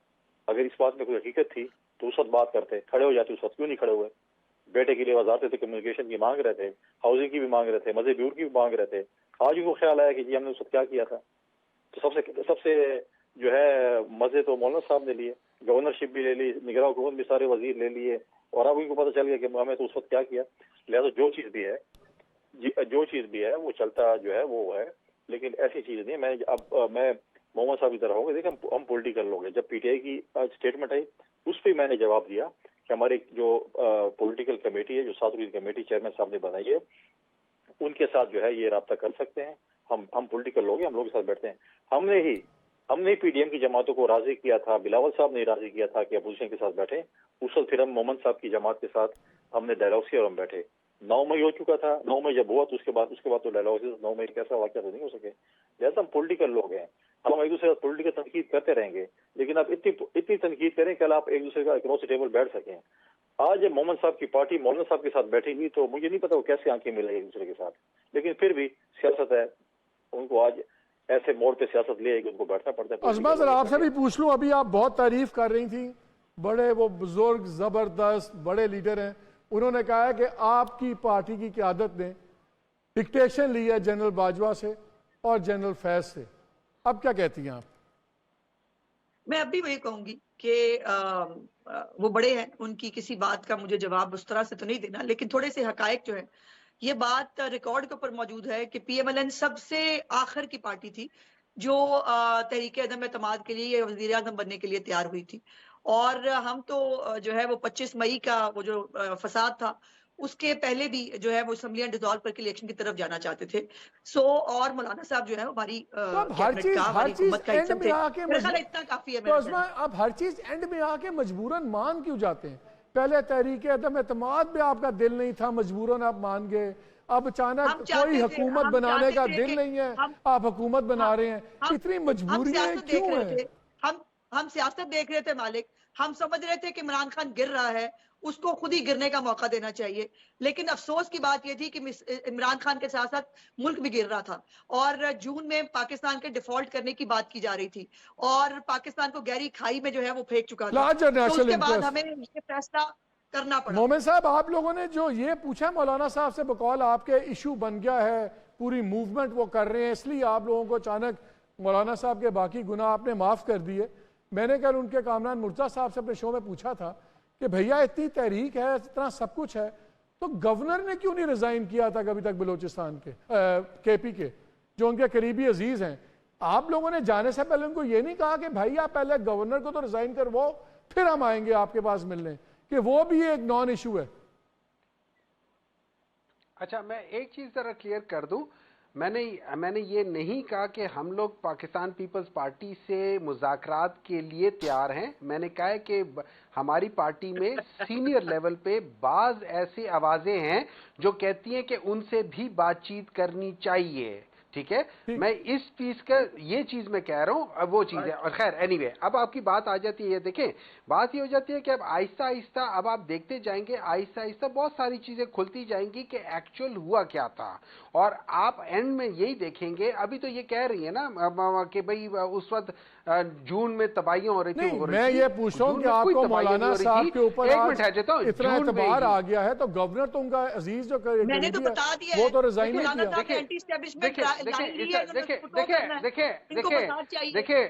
اگر اس بات میں کوئی حقیقت تھی تو اس وقت بات کرتے، کھڑے ہو جاتے. اس وقت کیوں نہیں کھڑے ہوئے؟ بیٹے کے لیے وزارت تھے، کمیونیکیشن کی مانگ رہے تھے، ہاؤسنگ کی بھی مانگ رہے تھے، مذہبی بیور کی بھی مانگ رہے تھے. آج ان کو خیال آیا کہ جی ہم نے اس وقت کیا کیا تھا. تو سب سے جو ہے مزے تو مولانا صاحب نے لیے، گورنرشپ بھی لے لی، نگراں حکومت بھی سارے وزیر لے لیے، اور اب ان کو پتہ چل گیا کہ ہمیں تو اس وقت کیا کیا. لہٰذا جو چیز بھی ہے وہ چلتا جو ہے وہ ہے، لیکن ایسی چیز نہیں. میں محمد صاحب کی طرح ہوں گے. دیکھیں ہم پولیٹیکل لوگ ہیں. جب پی ٹی آئی کی اسٹیٹمنٹ آئی اس پہ میں نے جواب دیا کہ ہماری جو پولیٹیکل کمیٹی ہے، جو 7 رکنی کمیٹی چیئرمین صاحب نے بنائی ہے، ان کے ساتھ جو ہے یہ رابطہ کر سکتے ہیں. ہم پولیٹیکل لوگ ہیں، ہم لوگوں کے ساتھ بیٹھتے ہیں. ہم نے پی ڈی ایم کی جماعتوں کو راضی کیا تھا، بلاول صاحب نے راضی کیا تھا کہ اپوزیشن کے ساتھ بیٹھیں. اس وقت پھر ہم محمد صاحب کی جماعت کے ساتھ ہم نے ڈائلاگ کیا اور ہم بیٹھے. 9 مئی ہو چکا تھا. 9 مئی جب ہوا تو اس کے بعد تو ڈائلاگ 9 مئی کیسا واقعہ تو نہیں ہو سکے. جیسا ہم پولیٹیکل لوگ ہیں، ہم ایک دوسرے کا پولیٹیکل تنقید کرتے رہیں گے، لیکن آپ اتنی تنقید کریں کہ آپ ایک دوسرے کا اکراس ٹیبل بیٹھ سکیں. آج محمد صاحب کی پارٹی مولانا صاحب کے ساتھ بیٹھے گی تو مجھے نہیں پتا وہ کیسے آنکھیں ملیں ایک دوسرے کے ساتھ، لیکن پھر بھی سیاست ہے، ان کو آج ایسے موڑ پہ سیاست لے کہ ان کو بیٹھنا پڑتا ہے۔ عظما ذرا آپ سے بھی پوچھ لوں، ابھی آپ بہت تعریف کر رہی تھیں، بڑے وہ بزرگ زبردست بڑے لیڈر ہیں، انہوں نے کہا ہے کہ آپ کی پارٹی کی قیادت نے ڈکٹیشن لی ہے جنرل باجوہ سے اور جنرل فیض سے، اب کیا کہتی ہیں آپ؟ میں اب بھی وہی کہوں گی کہ وہ بڑے ہیں، ان کی کسی بات کا مجھے جواب اس طرح سے تو نہیں دینا، لیکن تھوڑے سے حقائق جو ہیں، یہ بات ریکارڈ کے اوپر موجود ہے کہ پی ایم ایل این سب سے آخر کی پارٹی تھی جو تحریک عدم اعتماد کے لیے یا وزیر اعظم بننے کے لیے تیار ہوئی تھی، اور ہم تو جو ہے وہ 25 مئی کا وہ جو فساد تھا اس کے پہلے بھی جو ہے وہ اسمبلیاں ڈیزالو کر کے الیکشن کی طرف جانا چاہتے تھے، اور مولانا صاحب جو ہے ہماری ہر چیز اینڈ میں آ کے اتنا کافی ہے۔ تو عظما اب ہر چیز اینڈ میں آ کے مجبوراً مان کیوں جاتے ہیں؟ پہلے تحریک عدم اعتماد میں آپ کا دل نہیں تھا، مجبوراً آپ مان گئے، اب اچانک کوئی حکومت بنانے کا دل نہیں ہے، آپ حکومت بنا رہے ہیں، اتنی مجبوریاں کیوں ہیں؟ ہم سیاست دیکھ رہے تھے مالک، ہم سمجھ رہے تھے کہ عمران خان گر رہا ہے، اس کو خود ہی گرنے کا موقع دینا چاہیے، لیکن افسوس کی بات یہ تھی کہ عمران خان کے ساتھ ساتھ ملک بھی گر رہا تھا، اور جون میں پاکستان کے ڈیفالٹ کرنے کی بات کی جا رہی تھی، اور پاکستان کو گہری کھائی میں جو ہے وہ پھینک چکا تھا، تو اس کے بعد ہمیں یہ فیصلہ کرنا پڑا۔ مومن صاحب، آپ لوگوں نے جو یہ پوچھا مولانا صاحب سے بقول آپ کے ایشو بن گیا ہے، پوری موومنٹ وہ کر رہے ہیں، اس لیے آپ لوگوں کو اچانک مولانا صاحب کے باقی گناہ آپ نے معاف کر دیے۔ میں نے کل ان کے کامران مرتضیٰ صاحب سے اپنے شو میں پوچھا تھا کہ بھیا اتنی تحریک ہے، اتنا سب کچھ ہے، تو گورنر نے کیوں نہیں ریزائن کیا تھا کبھی تک بلوچستان کے پی کے جو ان کے قریبی عزیز ہیں؟ آپ لوگوں نے جانے سے پہلے ان کو یہ نہیں کہا کہ بھائی آپ پہلے گورنر کو تو ریزائن کرواؤ پھر ہم آئیں گے آپ کے پاس ملنے، کہ وہ بھی ایک نان ایشو ہے؟ اچھا، میں ایک چیز ذرا کلیئر کر دوں، میں نے یہ نہیں کہا کہ ہم لوگ پاکستان پیپلز پارٹی سے مذاکرات کے لیے تیار ہیں، میں نے کہا ہے کہ ہماری پارٹی میں سینئر لیول پہ بعض ایسی آوازیں ہیں جو کہتی ہیں کہ ان سے بھی بات چیت کرنی چاہیے، ٹھیک ہے؟ میں اس پیس کا یہ چیز میں کہہ رہا ہوں، اب وہ چیز ہے، اور خیر اینی وے اب آپ کی بات آ جاتی ہے، یہ دیکھیں بات یہ ہو جاتی ہے کہ اب آہستہ آہستہ اب آپ دیکھتے جائیں گے، آہستہ آہستہ بہت ساری چیزیں کھلتی جائیں گی کہ ایکچوئل ہوا کیا تھا، اور آپ اینڈ میں یہی دیکھیں گے۔ ابھی تو یہ کہہ رہی ہے نا کہ بھئی اس وقت جون میں تباہیاں ہو رہی تھی، میں یہ پوچھ رہا ہوں کہ آپ کو مولانا صاحب کے اوپر اتنا اعتبار آ گیا ہے تو گورنر تو ان کا عزیز جو وہ تو ریزائن نہیں کیا۔ دیکھیں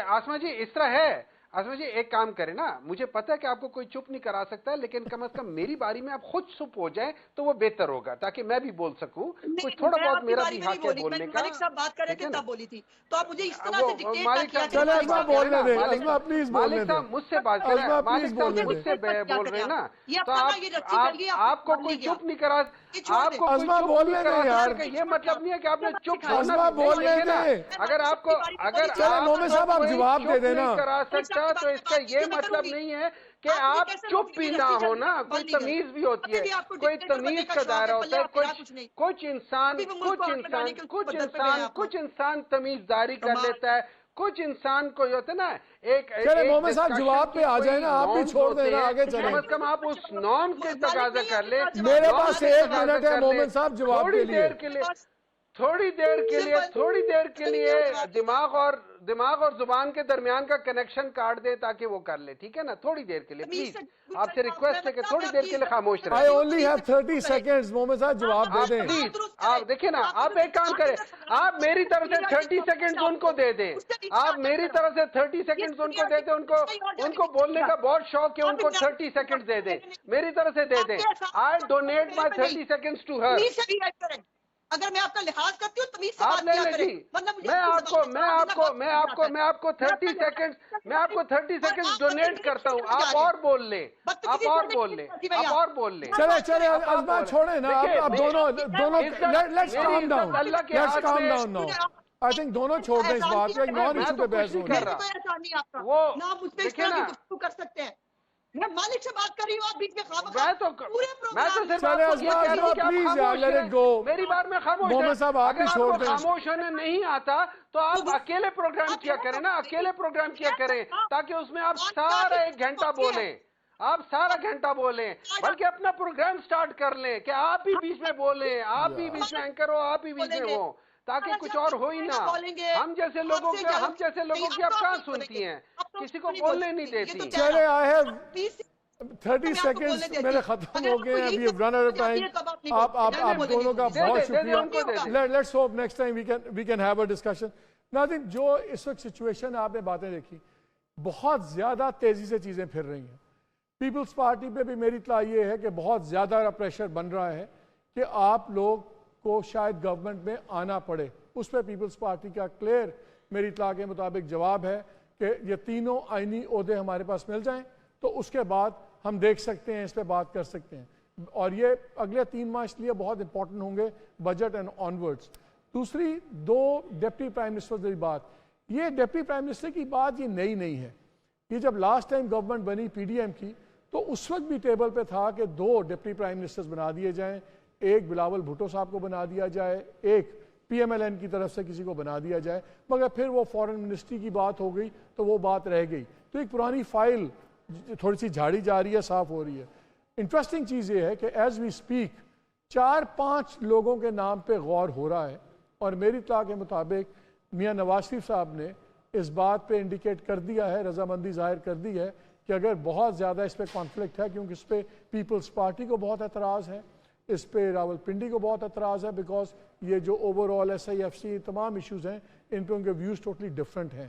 آسما جی، اس طرح ہے، آسما جی ایک کام کریں نا، مجھے پتا ہے کہ آپ کو کوئی چپ نہیں کرا سکتا ہے، لیکن کم از کم میری باری میں آپ خود چپ ہو جائیں تو وہ بہتر ہوگا، تاکہ میں بھی بول سکوں، کچھ تھوڑا بہت میرا بھی حق ہے بولنے کا۔ مالک صاحب بات کر رہے تھے تب بولی تھی، تو آپ مجھے اس طرح سے ڈکٹیٹ نہ کیا چلے عظما بولنے دیں، عظما پلیز بولنے مالک دیں، صاحب مجھ سے بات کر رہے ہیں، مالک صاحب مجھ سے بول رہے ہیں نا، تو آپ کو کوئی چپ نہیں کرا، آپ کو عظما بولنے دیں یار، یہ مطلب نہیں ہے کہ آپ نے چپ عظما بولنے دیں، اگر آپ کو چلے مومن صاحب آپ جواب دے دینا کرا سکتا تو اس کا یہ مطلب نہیں ہے کہ آپ چپ بھی نہ ہونا، کوئی تمیز بھی ہوتی ہے، کوئی تمیز کا دائرہ ہوتا ہے، کچھ انسان تمیز داری کر لیتا ہے، کچھ انسان کو یہ ہوتا ہے نا ایک مومن صاحب جواب پہ آ جائیں نا، آپ بھی چھوڑ دینا، آگے چلیں، کم از کم آپ اس نارم کے تقاضا کر لیں۔ میرے پاس 1 منٹ ہے مومن صاحب جواب کے لیے، تھوڑی دیر کے لیے دماغ اور زبان کے درمیان کا کنیکشن کاٹ دیں تاکہ وہ کر لے، ٹھیک ہے نا؟ تھوڑی دیر کے لیے پلیز آپ سے ریکویسٹ ہے کہ تھوڑی دیر کے لیے خاموش رہیں۔ I only have 30 seconds، مومن صاحب جواب دے دیں۔ پلیز آپ دیکھیں نا، آپ ایک کام کریں، آپ میری طرف سے 30 سیکنڈز ان کو دے دیں، آپ میری طرف سے 30 سیکنڈز ان کو دے دیں، ان کو بولنے کا بہت شوق ہے، ان کو 30 سیکنڈز دے دیں، میری طرف سے دے دیں۔ I donate my 30 seconds to her۔ اگر میں آپ کا لحاظ کرتی ہوں تمیز سے آپ بات لے کیا لیں کریں، جی، ورنہ مجھے میں آپ کو 30 سیکنڈ ڈونیٹ کرتا ہوں، آپ اور بول لیں۔ چلے عظما چھوڑیں نا، آپ دونوں let's calm down now, I think دونوں چھوڑ دیں اس بات پہ، نان ایشو پہ بحث ہو رہی ہے۔ نہ مجھ پہ اس طرح کی گفتگو کر سکتے ہیں، میں مالک سے بات کر رہی ہوں، آپ بیچ میں میری بات میں خاموش خاموش ہونے نہیں آتا تو آپ اکیلے پروگرام کیا کریں نا، اکیلے پروگرام کیا کریں تاکہ اس میں آپ سارا 1 گھنٹہ بولیں، آپ سارا گھنٹہ بولیں، بلکہ اپنا پروگرام سٹارٹ کر لیں کہ آپ بھی بیچ میں بولیں، آپ بھی بیچ میں اینکر ہو، آپ بھی بیچ میں ہو، تاکہ کچھ اور ہو ہی نہ. ہم جیسے لوگوں کی آپ کہاں سنتی ہیں، کسی کو بولنے نہیں دیتی. چلے آئی ہیو 30 سیکنڈز میرے ختم ہو گئے ہیں. We have run out of time. آپ دونوں کا بہت شکریہ. Let's hope next time we can have a discussion. ناظرین، جو اس وقت سچویشن آپ نے باتیں دیکھی، بہت زیادہ تیزی سے چیزیں پھر رہی ہیں. پیپلز پارٹی پہ بھی میری اطلاع یہ ہے کہ بہت زیادہ پریشر بن رہا ہے کہ آپ لوگ کو شاید گورنمنٹ میں آنا پڑے. اس پہ پیپلز پارٹی کا کلیئر میری اطلاع کے مطابق جواب ہے کہ یہ تینوں آئینی عہدے ہمارے پاس مل جائیں تو اس کے بعد ہم دیکھ سکتے ہیں، اس پہ بات کر سکتے ہیں. اور یہ اگلے 3 ماہ اس لیے بہت امپورٹنٹ ہوں گے، بجٹ اینڈ آنورڈز. دوسری 2 ڈپٹی پرائم منسٹر کی بات، یہ ڈپٹی پرائم منسٹر کی بات یہ نئی نہیں ہے. یہ جب لاسٹ ٹائم گورنمنٹ بنی پی ڈی ایم کی تو اس وقت بھی ٹیبل پہ تھا کہ 2 ڈپٹی پرائم منسٹرز بنا دیے جائیں، ایک بلاول بھٹو صاحب کو بنا دیا جائے، ایک پی ایم ایل این کی طرف سے کسی کو بنا دیا جائے. مگر پھر وہ فورن منسٹری کی بات ہو گئی تو وہ بات رہ گئی. تو ایک پرانی فائل تھوڑی سی جھاڑی جا رہی ہے، صاف ہو رہی ہے. انٹرسٹنگ چیز یہ ہے کہ ایز وی اسپیک 4-5 لوگوں کے نام پہ غور ہو رہا ہے، اور میری اطلاع کے مطابق میاں نواز شریف صاحب نے اس بات پہ انڈیکیٹ کر دیا ہے، رضامندی ظاہر کر دی ہے کہ اگر بہت زیادہ اس پہ کانفلکٹ ہے، کیونکہ اس پہ پیپلز پارٹی کو بہت اعتراض ہے، اس پہ راول پنڈی کو بہت اعتراض ہے، بیکاز یہ جو overall S I F C تمام ایشوز ہیں ان پہ ان کے ویوز ٹوٹلی ڈفرینٹ ہیں.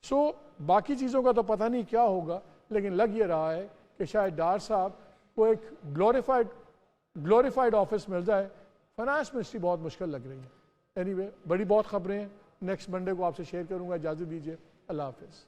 سو باقی چیزوں کا تو پتہ نہیں کیا ہوگا، لیکن لگ یہ رہا ہے کہ شاید ڈار صاحب کو ایک گلوریفائڈ آفس مل جائے. فائنانس منسٹری بہت مشکل لگ رہی ہے. اینی وے، بڑی بہت خبریں ہیں، نیکسٹ منڈے کو آپ سے شیئر کروں گا. اجازت دیجیے، اللہ حافظ.